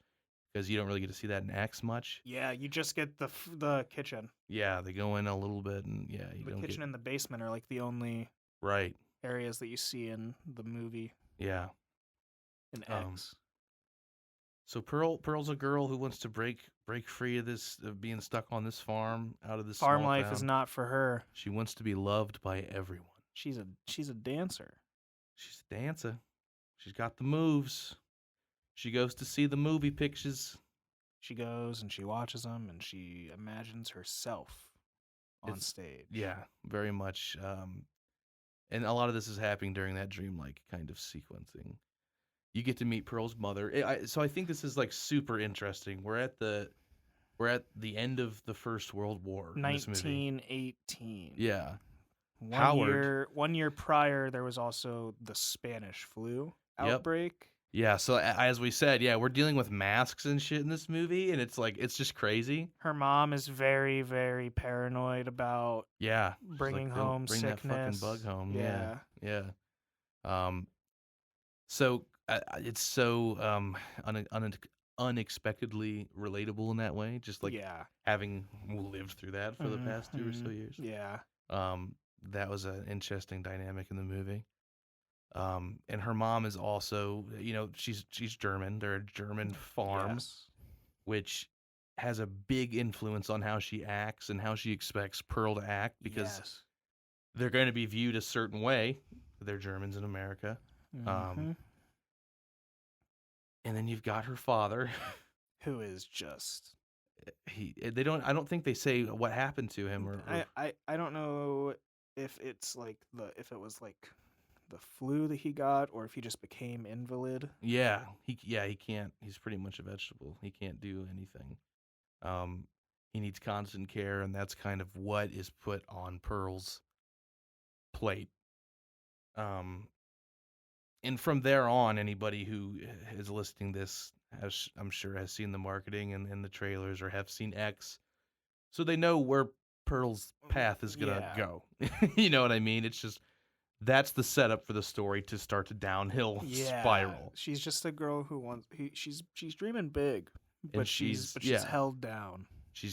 because you don't really get to see that in X much. Yeah, you just get the kitchen. Yeah, they go in a little bit, and you The don't kitchen get and the basement are like the only right. areas that you see in the movie Yeah. in Um, X. So Pearl's a girl who wants to break free of this of being stuck on this farm out of this Farm small life town. is not for her. She wants to be loved by everyone. She's a dancer. She's a dancer. She's got the moves. She goes to see the movie pictures. She goes and she watches them and she imagines herself on It's- stage. Yeah, very much. And a lot of this is happening during that dreamlike kind of sequencing. You get to meet Pearl's mother. So I think this is like super interesting. We're at the end of the First World War. In this movie. 1918. Yeah. One Howard. one year prior, there was also the Spanish flu Yep. outbreak. Yeah. So as we said, we're dealing with masks and shit in this movie, and it's just crazy. Her mom is very, very paranoid about Yeah. She's like, bringing "Don't home bring sickness. that fucking bug home. Yeah. Yeah. So it's so unexpectedly relatable in that way. Just like yeah. having lived through that for the past 2 or so Mhm. years. Yeah. That was an interesting dynamic in the movie. And her mom is also, she's German. They're a German farm, Yes. which has a big influence on how she acts and how she expects Pearl to act because Yes. they're going to be viewed a certain way. They're Germans in America. Mhm. And then you've got her father. Who is just I don't think they say what happened to him or I don't know if it's like if it was like the flu that he got or if he just became invalid. he can't. He's pretty much a vegetable. He can't do anything. He needs constant care, and that's kind of what is put on Pearl's plate. And from there on, anybody who is listening this I'm sure has seen the marketing and the trailers or have seen X, so they know where Pearl's path is gonna Yeah. go. You know what I mean? It's just that's the setup for the story to start to downhill spiral. She's just a girl who wants. She's dreaming big, And but she's yeah. held down. She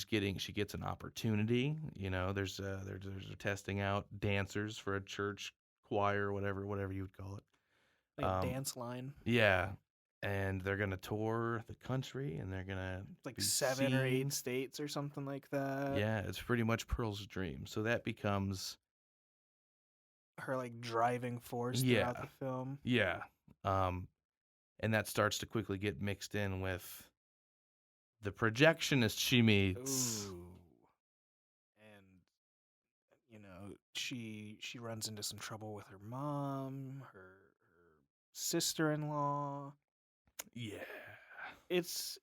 gets an opportunity. You know, there's they're testing out dancers for a church choir, whatever you would call it. Like a dance line. Yeah, and they're gonna tour the country, and they're gonna Like be 7 or 8 seen. states or something like that. Yeah, it's pretty much Pearl's dream. So that becomes Her like driving force Yeah. throughout the film. yeah, and that starts to quickly get mixed in with the projectionist she meets. Ooh. And you know, she runs into some trouble with her mom, her sister-in-law. Yeah, It's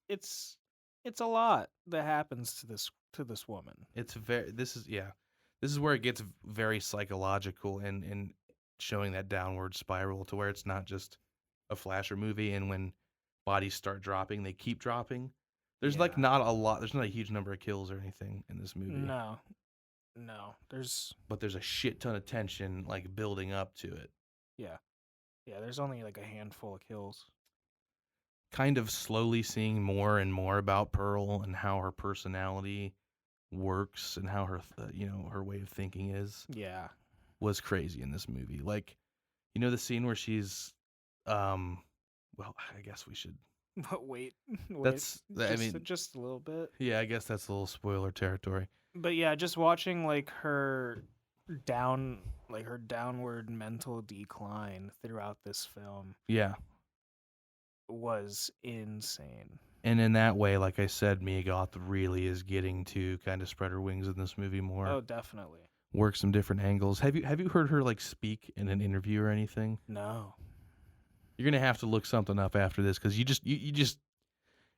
a lot that happens to this woman. it's very. This is where it gets very psychological and showing that downward spiral to where it's not just a flasher movie, and when bodies start dropping, they keep dropping. There's like Yeah. not a lot. There's not a huge number of kills or anything in this movie. No. But there's a shit ton of tension like building up to it. Yeah, there's only like a handful of kills. Kind of slowly seeing more and more about Pearl and how her personality works and how her her way of thinking is Yeah. was crazy in this movie. Like, you know, the scene where she's well, I guess we should But wait. Just a little bit. yeah, I guess that's a little spoiler territory. But yeah, just watching like her downward mental decline throughout this film Yeah. was insane. And in that way, like I said, Mia Goth really is getting to kind of spread her wings in this movie more. Oh, definitely. Work some different angles. Have you heard her like speak in an interview or anything? No. You're gonna have to look something up after this because you just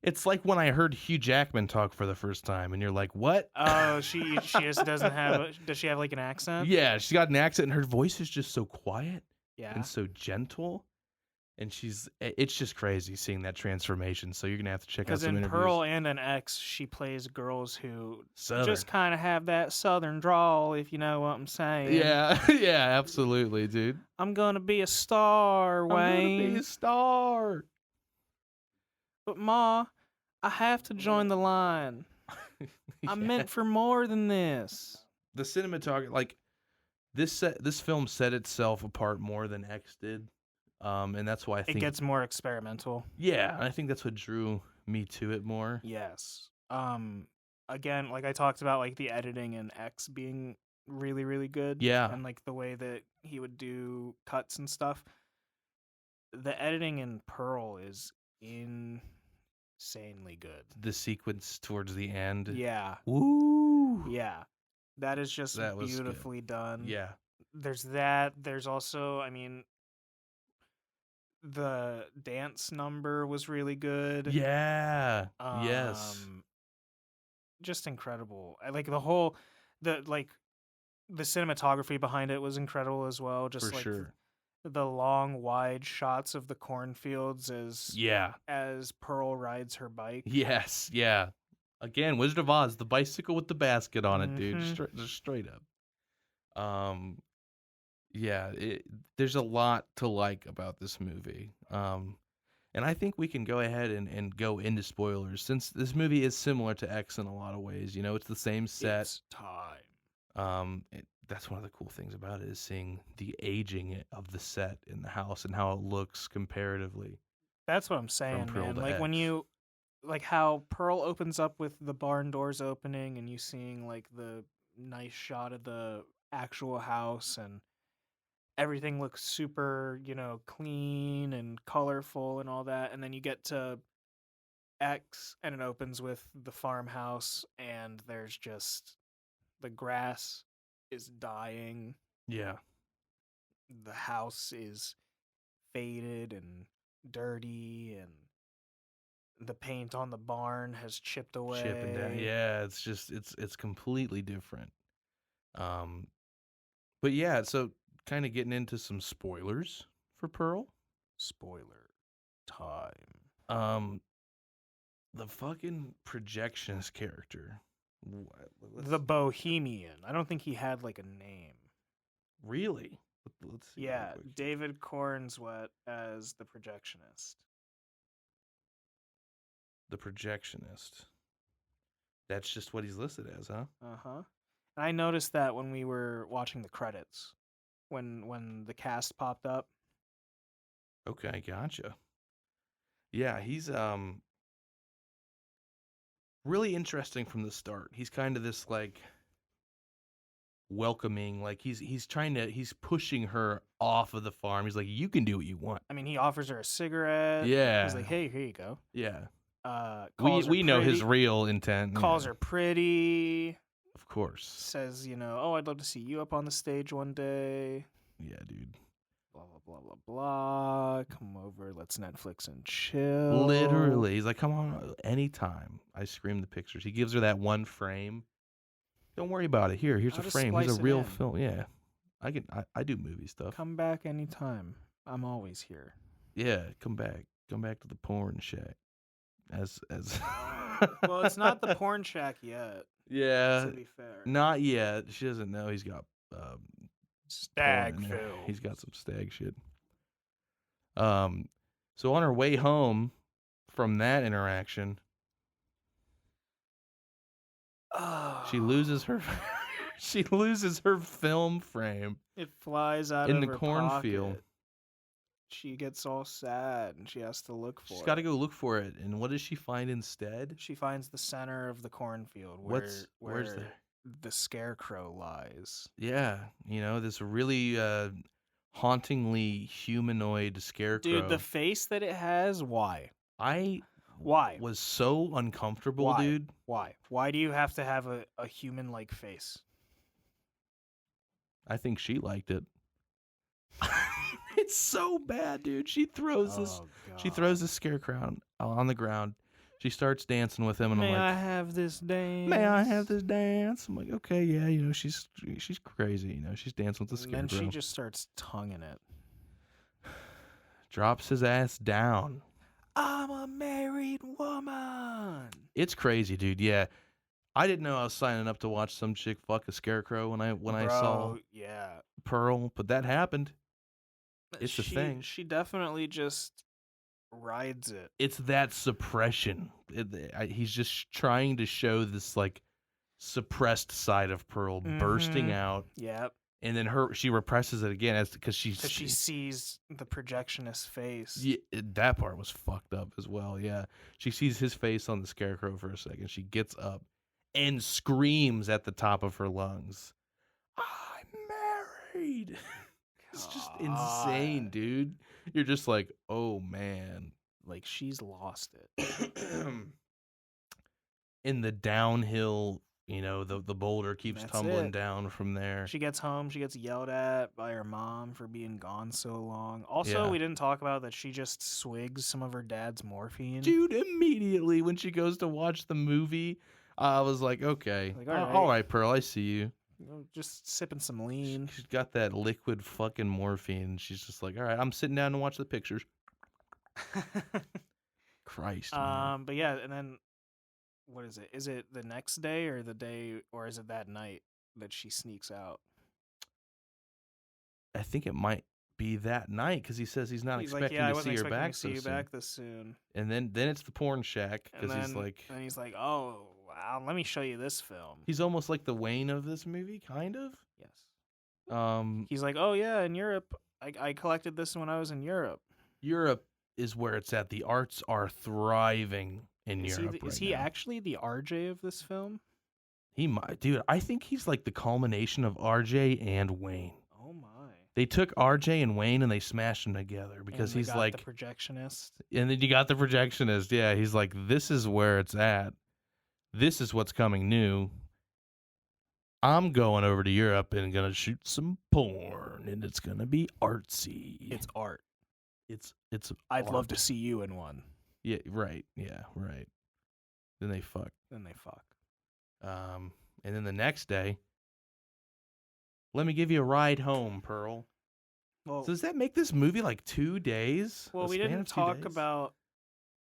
it's like when I heard Hugh Jackman talk for the first time, and you're like, what? Oh, she just doesn't have. Does she have like an accent? Yeah, she's got an accent, and her voice is just so quiet Yeah. and so gentle, and it's just crazy seeing that transformation. So you're gonna have to check out Because some in interviews. Pearl and in X, she plays girls who Southern. just kind of have that southern drawl, if you know what I'm saying. Yeah, yeah, absolutely, dude. I'm gonna be a star, Wayne. I'm gonna be a star. But Ma, I have to join the line. I'm Yeah. meant for more than this. The cinematography, like this film set itself apart more than X did, and that's why I think It gets more experimental. yeah, I think that's what drew me to it more. Yes. Again, like I talked about, like the editing in X being really, really good. Yeah. And like the way that he would do cuts and stuff. The editing in Pearl is insanely good. The sequence towards the end, Yeah. woo, Yeah. That is just That was good. beautifully done. yeah, There's that. There's also, I mean, the dance number was really good. yeah, yes, Just incredible. I like the cinematography behind it was incredible as well. Just for like sure. the long, wide shots of the cornfields Yeah, as Pearl rides her bike. yes, yeah. Again, Wizard of Oz, the bicycle with the basket on it, dude, Mhm. just straight up. Yeah, there's a lot to like about this movie. And I think we can go ahead and go into spoilers since this movie is similar to X in a lot of ways. You know, it's the same set. It's time. That's one of the cool things about it is seeing the aging of the set in the house and how it looks comparatively. That's what I'm saying, Pearl man. to Like when X. you like how Pearl opens up with the barn doors opening and you seeing like the nice shot of the actual house and everything looks super, clean and colorful and all that. And then you get to X and it opens with the farmhouse and there's just the grass is dying. Yeah, The house is faded and dirty and the paint on the barn has chipped away. chipping down. Yeah, it's just it's completely different. But yeah, so kind of getting into some spoilers for Pearl. Spoiler time. The fucking projectionist character. The Bohemian. I don't think he had like a name. Really? Let's see. real Yeah, quick. David Cornswet as the projectionist. The projectionist. That's just what he's listed as, huh? Uh-huh. And I noticed that when we were watching the credits, when the cast popped up. Okay, gotcha. Yeah, he's really interesting from the start. He's kind of this like welcoming, like he's pushing her off of the farm. He's like, you can do what you want. I mean, he offers her a cigarette. Yeah. He's like, "Hey, here you go." Yeah. Calls her We know his pretty- real intent. calls yeah, her pretty. Of course. Says, "Oh, I'd love to see you up on the stage one day." Yeah, dude. Blah blah blah blah blah. Come over, let's Netflix and chill. Literally. He's like, come on, anytime. I scream the pictures. He gives her that one frame. Don't worry about it. Here's I'll a just frame. Here's splice a it real in. film. Yeah. I do movie stuff. Come back anytime. I'm always here. Yeah, come back. Come back to the porn shack. As Well, it's not the porn shack yet. Yeah. To be fair, Not yet. She doesn't know he's got stag porn in there. film. He's got some stag shit. So on her way home from that interaction, she loses her she loses her film frame It flies out in of the her cornfield. pocket. She gets all sad and she has to look for She's it. got to go look for it. And what does she find instead? She finds the center of the cornfield where Where's there? the scarecrow lies. Yeah, this really hauntingly humanoid scarecrow. Dude, the face that it has, why? I Why? was so uncomfortable, Why? dude. Why? Why do you have to have a human-like face? I think she liked it. It's so bad, dude. She throws this scarecrow on the ground. She starts dancing with him, and May I'm I like, have this dance? "May I have this dance?" I'm like, "Okay, yeah, she's crazy, she's dancing with the And scarecrow." then she just starts tonguing it. Drops his ass down. I'm a married woman. It's crazy, dude. Yeah, I didn't know I was signing up to watch some chick fuck a scarecrow when I saw yeah. Pearl, but that happened. It's a thing. She definitely just rides it. It's that suppression. He's just trying to show this like suppressed side of Pearl bursting out, Yep. and then she represses it again because she sees the projectionist's face. Yeah, that part was fucked up as well. Yeah, she sees his face on the scarecrow for a second. She gets up and screams at the top of her lungs, "I'm married!" It's just insane, dude. You're just like, oh man. Like she's lost it. In the downhill, the boulder keeps That's tumbling it. down from there. She gets home, she gets yelled at by her mom for being gone so long. Also, Yeah. we didn't talk about that she just swigs some of her dad's morphine. Dude, immediately when she goes to watch the movie, I was like, okay. Like, all right, Pearl, I see you. Just sipping some lean. She's got that liquid fucking morphine. She's just like, all right, I'm sitting down to watch the pictures. Christ. Man. But yeah, and then what is it? Is it the next day or is it that night that she sneaks out? I think it might be that night because he says he's not expecting to see her back so soon. Back this soon. And then it's the porn shack because he's like, and he's like, oh wow, let me show you this film. he's almost like the Wayne of this movie, kind of. Yes. He's like, oh yeah, in Europe, I collected this when I was in Europe. Europe is where it's at. The arts are thriving in Europe. Is he actually the RJ of this film? He might, dude. I think he's like the culmination of RJ and Wayne. Oh my. They took RJ and Wayne and they smashed them together because And he's got like the projectionist. And then you got the projectionist. Yeah, he's like, this is where it's at. This is what's coming new. I'm going over to Europe and gonna shoot some porn, and it's gonna be artsy. It's art. It's. I'd love art. to see you in one. Yeah. Right. Yeah. Right. Then they fuck. And then the next day, let me give you a ride home, Pearl. Well, So does that make this movie like 2 days? well, A we span didn't of 2 talk days? about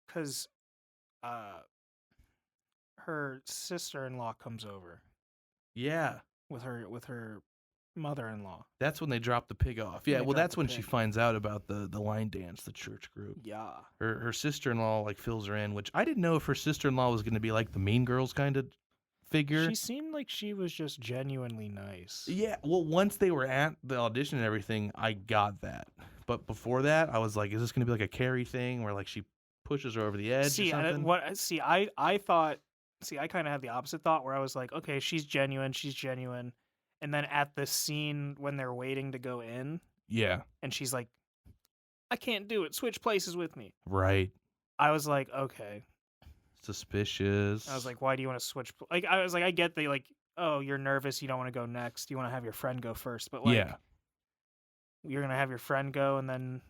because her sister-in-law comes over Yeah. with her mother-in-law. That's when they drop the pig off. Yeah, They well, drop that's the when she pig. finds out about the line dance, the church group. Yeah. Her sister-in-law like fills her in, which I didn't know if her sister-in-law was going to be like the Mean Girls kind of figure. She seemed like she was just genuinely nice. Yeah, well, once they were at the audition and everything, I got that. But before that, I was like, is this going to be like a Carrie thing where like she pushes her over the edge or something? I thought. See, I kind of had the opposite thought where I was like, okay, she's genuine, and then at the scene when they're waiting to go in, Yeah, and she's like, I can't do it. Switch places with me. right. I was like, okay. Suspicious. I was like, why do you want to switch? Like, I was like, I get that, like, oh, you're nervous. You don't want to go next. You want to have your friend go first. But, like, yeah, you're going to have your friend go and then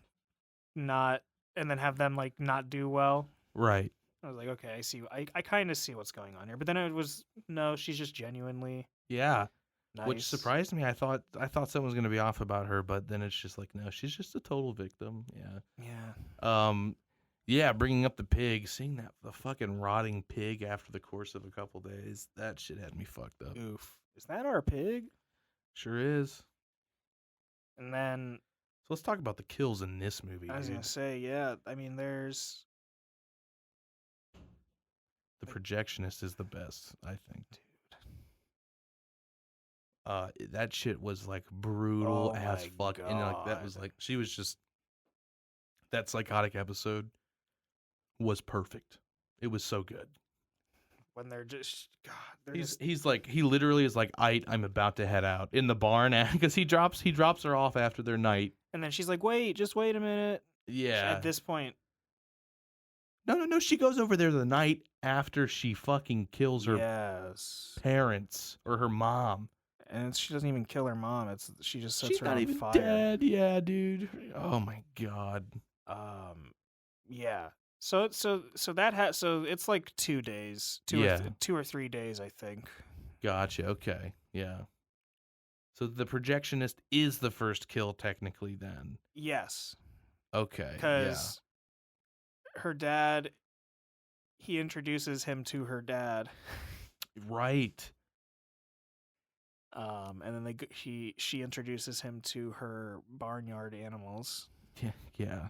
have them, like, not do well. right. I was like, okay, I see. I kind of see what's going on here. But then it was, no, she's just genuinely Yeah, nice. which surprised me. I thought something was going to be off about her, but then it's just like, no, she's just a total victim. Yeah. Yeah. Yeah, bringing up the pig, seeing the fucking rotting pig after the course of a couple days, that shit had me fucked up. Oof. Is that our pig? Sure is. And then So let's talk about the kills in this movie. I was Dude. going to say, yeah, I mean, there's. The projectionist is the best, I think. That shit was like brutal Oh as my fuck, and like that was God. like she was just that psychotic episode was perfect. It was so good. When they're just. God, they're He's like he literally is like I'm about to head out in the barn because he drops her off after their night. And then she's like, just wait a minute. Yeah. At this point. No. She goes over there the night after she fucking kills her Yes. parents or her mom. And she doesn't even kill her mom. She just sets She's her not on even fire. dead. Yeah, dude. Oh my god. Yeah. So it's like 2 days, Yeah. 2 or 3 days, I think. Gotcha. Okay. Yeah. So the projectionist is the first kill technically then. Yes, Okay. because her dad, he introduces him to her dad. Yeah. Right. And then she introduces him to her barnyard animals. Yeah.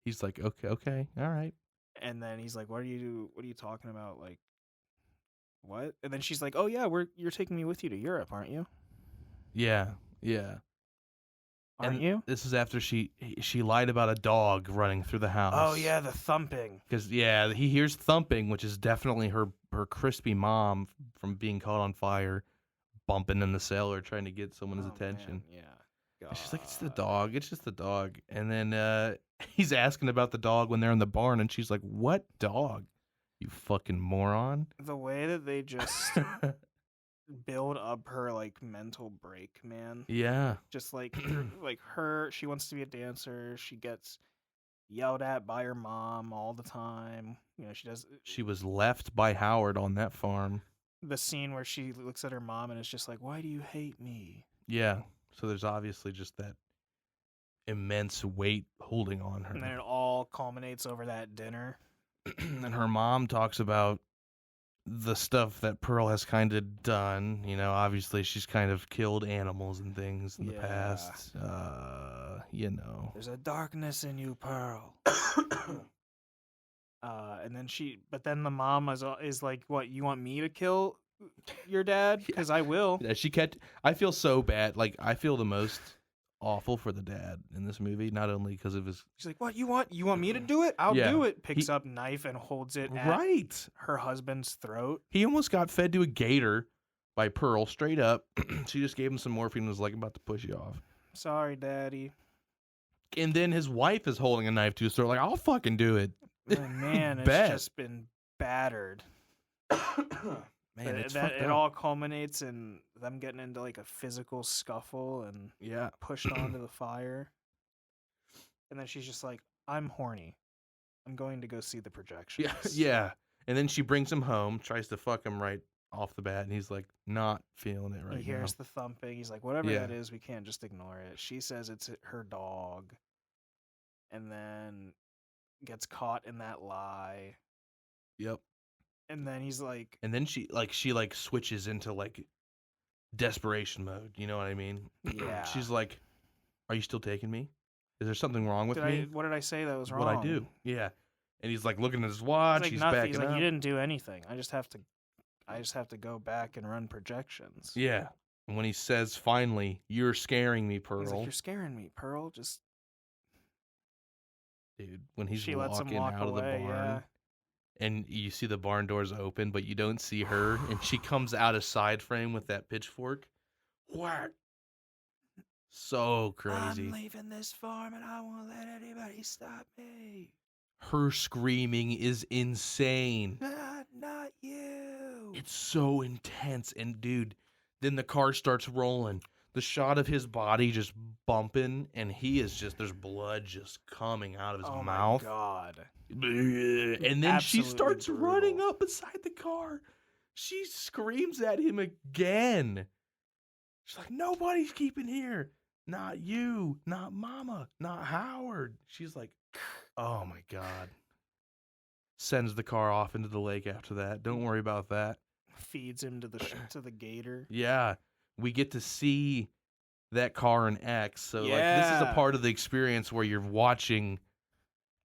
He's like, okay, all right. And then he's like, what are you talking about? Like, what? And then she's like, oh yeah, you're taking me with you to Europe, aren't you? Yeah. Aren't And you? This is after she lied about a dog running through the house. Oh yeah, the thumping. Because he hears thumping, which is definitely her crispy mom from being caught on fire, bumping in the cellar trying to get someone's attention. Man, yeah. And she's like, it's the dog. It's just the dog. And then he's asking about the dog when they're in the barn, and she's like, what dog? You fucking moron. The way that they just build up her like mental break, man. Yeah. Just like she wants to be a dancer. She gets yelled at by her mom all the time. You know, she does. She was left by Howard on that farm. The scene where she looks at her mom and is just like, why do you hate me? Yeah. So there's obviously just that immense weight holding on her. And then it all culminates over that dinner. And her mom talks about the stuff that Pearl has kind of done. You know, obviously she's kind of killed animals and things in the past. You know. There's a darkness in you, Pearl. And then then the mom is like, what, you want me to kill your dad? Because I will. Yeah, I feel so bad. Like, I feel the most awful for the dad in this movie, not only because of his... She's like, what, you want me to do it? I'll do it. Picks up knife and holds it at her husband's throat. He almost got fed to a gator by Pearl, straight up. She just gave him some morphine and was like, I'm about to push you off. Sorry, Daddy. And then his wife is holding a knife to his throat, like, I'll fucking do it. Man, it's just been battered. Man, it's it all culminates in them getting into like a physical scuffle and pushed onto the fire. And then she's just like, I'm horny. I'm going to go see the projection. Yeah. And then she brings him home, tries to fuck him right off the bat, and he's like, not feeling it right now. He hears the thumping. He's like, whatever that is, we can't just ignore it. She says it's her dog. And then gets caught in that lie. Yep. And then he's like... And then she switches into like desperation mode. You know what I mean? Yeah. She's like, "Are you still taking me? Is there something wrong with me? What did I say that was wrong? What I do?" Yeah. And he's like looking at his He's watch. like He's nothing. backing He's like, up. you didn't do anything. I just have to go back and run projections. Yeah. And when he says, "Finally, you're scaring me, He's like, Pearl," you're scaring me, Pearl. Just dude, when he's she lets him walking walk out of the away. barn. Yeah. And you see the barn doors open, but you don't see her. And she comes out of side frame with that pitchfork. Whack. So crazy. I'm leaving this farm and I won't let anybody stop me. Her screaming is insane. Not you. It's so intense. And dude, then the car starts rolling. The shot of his body just bumping, and he is just, there's blood just coming out of his mouth. Oh my god. And then she Absolutely starts brutal. running up beside the car. She screams at him again. She's like, "Nobody's keeping here. Not you, not Mama, not Howard." She's like, oh my God. Sends the car off into the lake after that. Don't worry about that. Feeds him to the gator. Yeah. We get to see that car in X. So like this is a Yeah. part of the experience where you're watching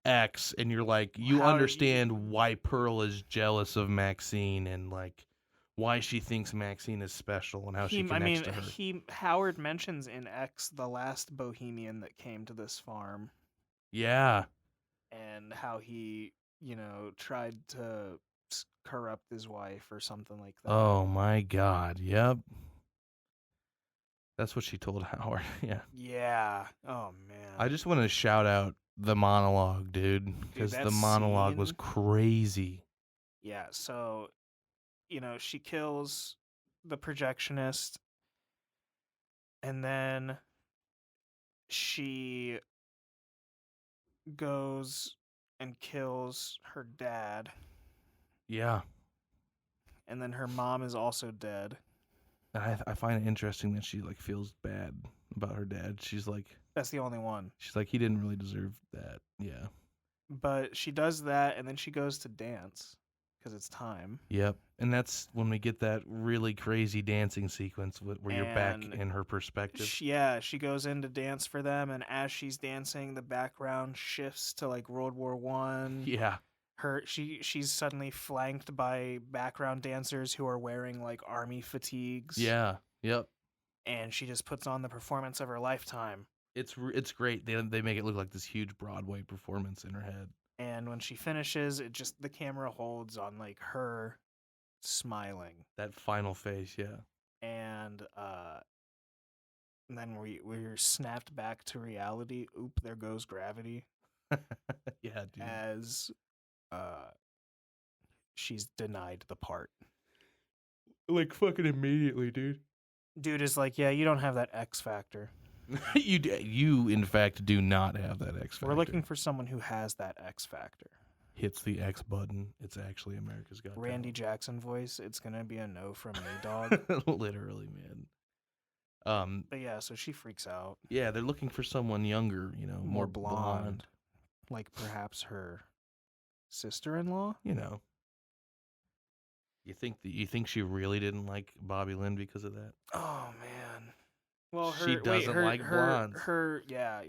X and you're like, you How- understand why Pearl is jealous of Maxine and like why she thinks Maxine is special and how she connects to her. Howard mentions in X the last Bohemian that came to this farm Yeah. and how he, tried to corrupt his wife or something like that. Oh my God. Yep. That's what she told Howard. Yeah. Yeah. Oh man. I just want to shout out the monologue, dude, because that the monologue was scene- crazy. Yeah, so she kills the projectionist and then she goes and kills her dad, Yeah. and then her mom is also dead. And I find it interesting that she like feels bad about her dad. She's like That's the only one. he didn't really deserve that. Yeah. But she does that and then she goes to dance because it's time. Yep. And that's when we get that really crazy dancing sequence where you're back And in her perspective. She goes in to dance for them, and as she's dancing, the background shifts to like World War One. Yeah. She's suddenly flanked by background dancers who are wearing like army fatigues. Yeah. Yep. And she just puts on the performance of her lifetime. It's great. They make it look like this huge Broadway performance in her head. And when she finishes, the camera holds on like her smiling. That final face, yeah. And then we're snapped back to reality. Oop, there goes gravity. Yeah, dude. As she's denied the part. Like fucking immediately, dude. Dude is like, yeah, you don't have that X factor. You in fact do not have that X factor. We're looking for someone who has that X factor. Hits the X button. It's actually America's Got Randy Jackson voice. It's gonna be a no from me, dog. Talent. Literally, man. But yeah, so she freaks out. Yeah, they're looking for someone younger, more blonde. Like perhaps her sister-in-law. You think she really didn't like Bobby Lynn because of that? Oh man. Well, She doesn't like blondes. Yeah.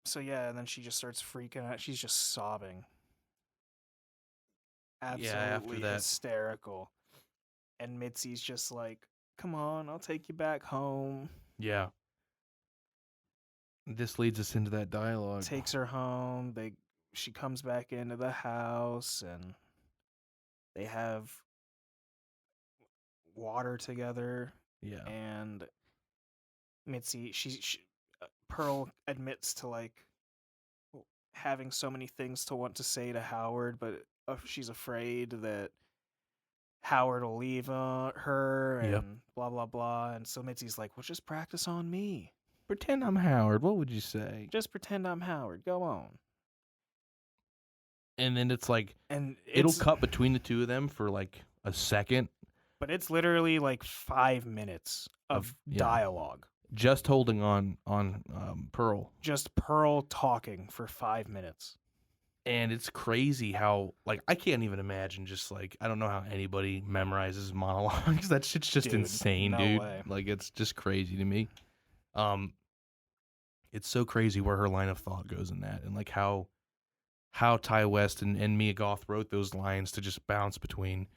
So yeah, and then she just starts freaking out. She's just sobbing. Absolutely after that. hysterical. And Mitzi's just like, "Come on, I'll take you back home." Yeah. This leads us into that dialogue. Takes her home. She comes back into the house and they have water together. Yeah. And Mitzi, Pearl admits to like having so many things to want to say to Howard, but she's afraid that Howard will leave her and blah blah blah. And so Mitzi's like, "Well, just practice on me. Pretend I'm Howard. What would you say?" Just pretend I'm Howard. Go on." And then it's like, And it'll cut between the two of them for like a second. but it's literally like 5 minutes of dialogue. Just holding on Pearl. Just Pearl talking for 5 minutes. And it's crazy how, like, I can't even imagine just, like, I don't know how anybody memorizes monologues. That shit's just Dude, insane, no dude. way. Like, it's just crazy to me. It's so crazy where her line of thought goes in that, and, like, how Ty West and Mia Goth wrote those lines to just bounce between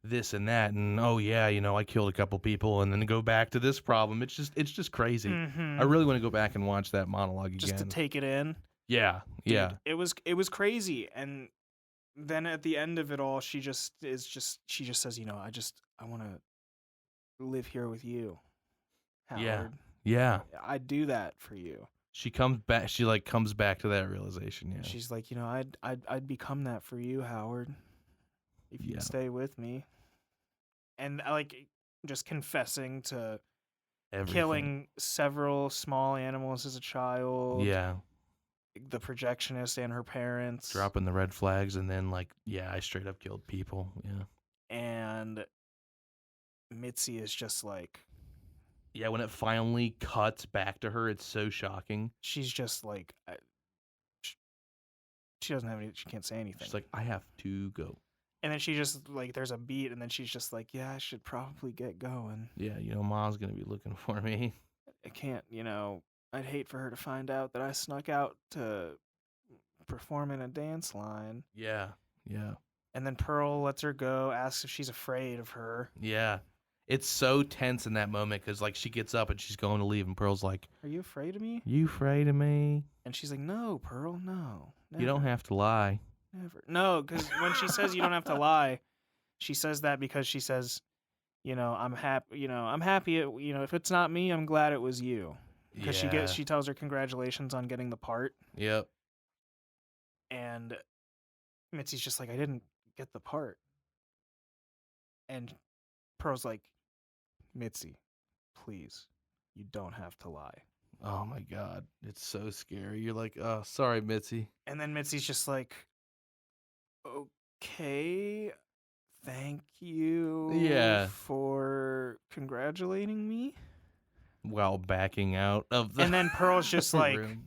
this and that, and, oh, yeah, you know, I killed a couple people, and then go back to this problem. It's just crazy. Mm-hmm. I really want to go back and watch that monologue again. Just to take it in. Yeah, Dude, yeah. it was crazy. And then at the end of it all, she just says, you know, I want to live here with you, Howard. Yeah. I'd do that for you. She comes back. She like comes back to that realization. Yeah. She's like, you know, I'd become that for you, Howard, if you'd Yeah. stay with me. And like just confessing to Everything. killing several small animals as a child. Yeah. The projectionist and her parents. Dropping the red flags, and then like, yeah, I straight up killed people. Yeah. And Mitzi is just like, Yeah, when it finally cuts back to her, it's so shocking. she's just like, she doesn't have any, she can't say anything. She's like, I have to go. And then she just like, there's a beat, and then she's just like, yeah, I should probably get going. Yeah, you know, Mom's gonna be looking for me. I can't, you know, I'd hate for her to find out that I snuck out to perform in a dance line. Yeah. And then Pearl lets her go, asks if she's afraid of her. Yeah. It's so tense in that moment because like she gets up and she's going to leave, and Pearl's like, Are you afraid of me? "You afraid of me? And she's like, no, Pearl, no. You don't never, have to lie." Never. No, because when she says you don't have to lie, she says that because she says, you know, I'm happy. You know, I'm happy. You know, if it's not me, I'm glad it was you. Because she tells her congratulations on getting the part. Yep. And Mitzi's just like, I didn't get the part. And Pearl's like, Mitzi, please, you don't have to lie. Oh my God, it's so scary. You're like, oh, sorry, Mitzi. And then Mitzi's just like, okay, thank you for congratulating me. While backing out of the And then Pearl's just like, room.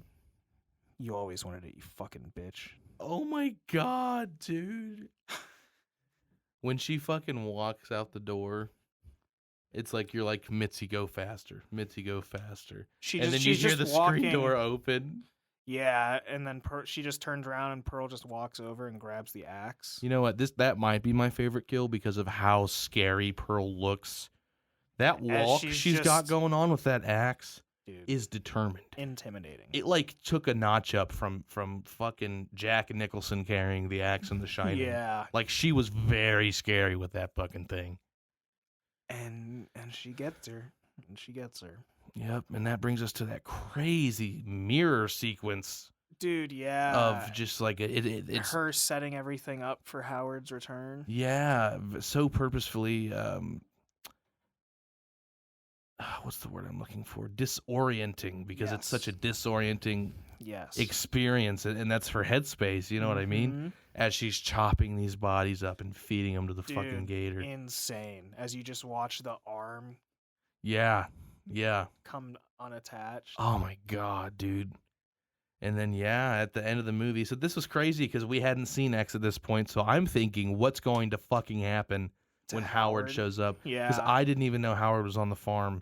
you always wanted it, you fucking bitch. Oh my God, dude. When she fucking walks out the door, it's like you're like, Mitzi, go faster. Mitzi, go faster. And then you hear the screen door open. Yeah, and then she just turns around and Pearl just walks over and grabs the axe. You know what? That might be my favorite kill because of how scary Pearl looks. That walk she's got going on with that axe, dude, is determined. Intimidating. It like took a notch up from fucking Jack Nicholson carrying the axe in The Shining. Yeah. Like she was very scary with that fucking thing. And she gets her. And she gets her. Yep, and that brings us to that crazy mirror sequence. Dude, yeah. Of just like it's her setting everything up for Howard's return. Yeah, so purposefully what's the word I'm looking for? Disorienting, because it's such a disorienting experience, and that's her headspace, you know what I mean? As she's chopping these bodies up and feeding them to the fucking gator. Insane. As you just watch the arm come unattached. Oh my God, dude. And then at the end of the movie, so this was crazy because we hadn't seen X at this point, so I'm thinking what's going to fucking happen when Howard shows up. Yeah. Because I didn't even know Howard was on the farm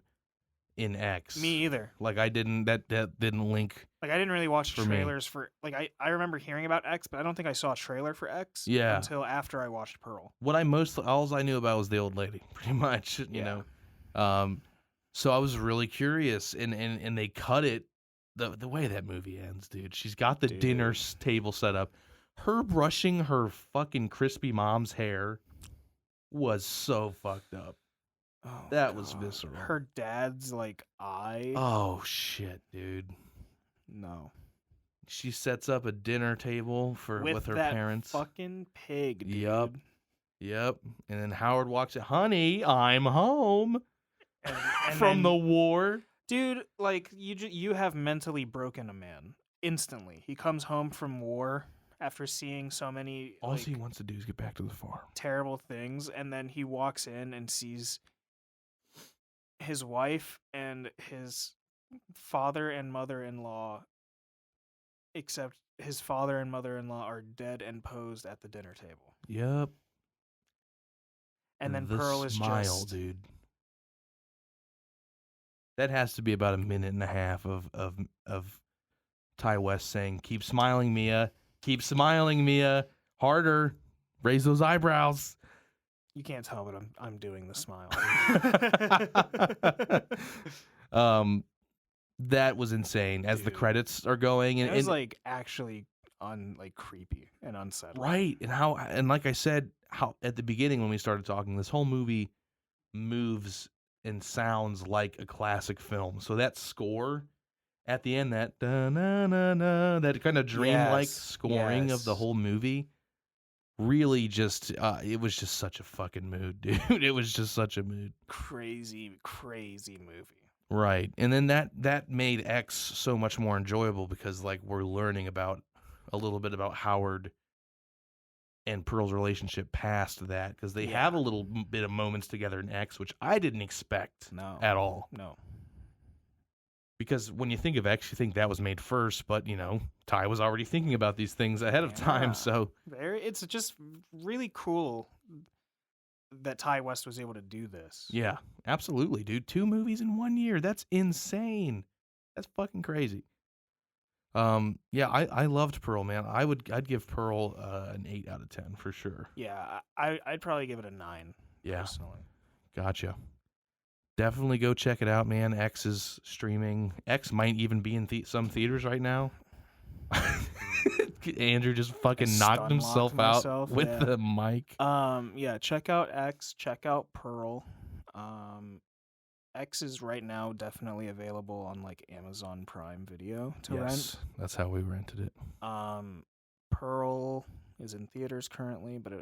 in X. Me either. Like I didn't that didn't link. Like I didn't really watch trailers for like I remember hearing about X, but I don't think I saw a trailer for X until after I watched Pearl. What all I knew about was the old lady, pretty much, you know. So I was really curious, and they cut it the way that movie ends, dude. She's got the dinner table set up. Her brushing her fucking crispy mom's hair was so fucked up. Oh, that was visceral. Her dad's like eye. Oh shit, dude. No. She sets up a dinner table with her parents. Fucking pig, dude. Yep. And then Howard walks in. Honey, I'm home. And from the war. Dude, like you have mentally broken a man instantly. He comes home from war after seeing so many all he wants to do is get back to the farm. Terrible things, and then he walks in and sees his wife and his father and mother-in-law except his father and mother-in-law are dead and posed at the dinner table. Yep. And then the Pearl is smile, just dude. That has to be about a minute and a half of Ty West saying, "Keep smiling, Mia. Keep smiling, Mia. Harder. Raise those eyebrows." You can't tell, but I'm doing the smile. That was insane. As the Dude. credits are going, It and, was and like actually creepy and unsettling. right, and like I said, how at the beginning when we started talking, this whole movie moves and sounds like a classic film. So that score at the end, that da-na-na-na, that kind of dreamlike Yes, scoring of the yes. whole movie, really just it was just such a fucking mood, dude. It was just such a mood. Crazy movie. Right. And then that made X so much more enjoyable because like we're learning about a little bit about Howard and Pearl's relationship past that, because they have a little bit of moments together in X, which I didn't expect at all. No. Because when you think of X, you think that was made first, but Ty was already thinking about these things ahead of time. Yeah. So It's just really cool that Ty West was able to do this. yeah, absolutely, dude. 2 movies in 1 year. That's insane. That's fucking crazy. Yeah, I loved Pearl, man. I'd give Pearl an 8 out of 10 for sure. Yeah, I'd probably give it a 9. Yeah. Personally. Gotcha. Definitely go check it out, man. X is streaming. X might even be in some theaters right now. Andrew just fucking knocked himself out with the mic. Yeah, check out X, check out Pearl. X is right now definitely available on like Amazon Prime Video to rent. That's how we rented it. Pearl is in theaters currently, but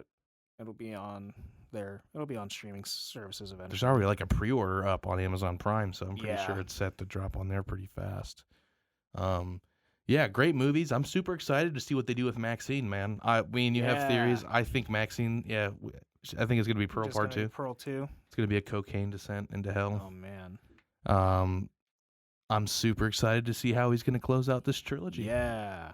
it'll be on there. It'll be on streaming services eventually. There's already like a pre-order up on Amazon Prime, so I'm pretty Yeah. sure it's set to drop on there pretty fast. Yeah, great movies. I'm super excited to see what they do with Maxine, man. I mean, you have theories. I think Maxine, I think it's going to be Pearl Just Part gonna 2. be Pearl 2. It's going to be a cocaine descent into hell. Oh man. I'm super excited to see how he's going to close out this trilogy. Yeah.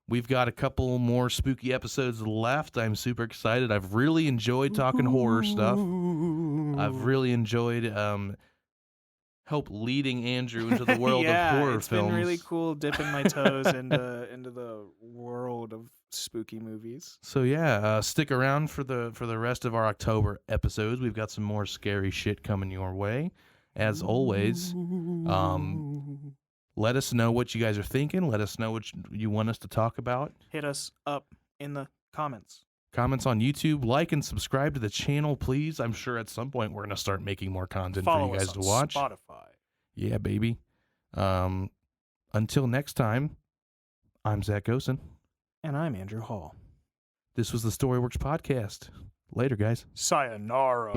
We've got a couple more spooky episodes left. I'm super excited. I've really enjoyed talking horror stuff. I've really enjoyed help leading Andrew into the world of horror it's films. been really cool dipping my toes into the world of spooky movies. So yeah, stick around for the rest of our October episodes. We've got some more scary shit coming your way. As always, let us know what you guys are thinking. Let us know what you want us to talk about. Hit us up in the comments. Comments on YouTube, like and subscribe to the channel, please. I'm sure at some point we're going to start making more content Follow for you guys us to on watch. Spotify. Yeah, baby. Until next time, I'm Zach Gosen. And I'm Andrew Hall. This was the Storyworks Podcast. Later, guys. Sayonara.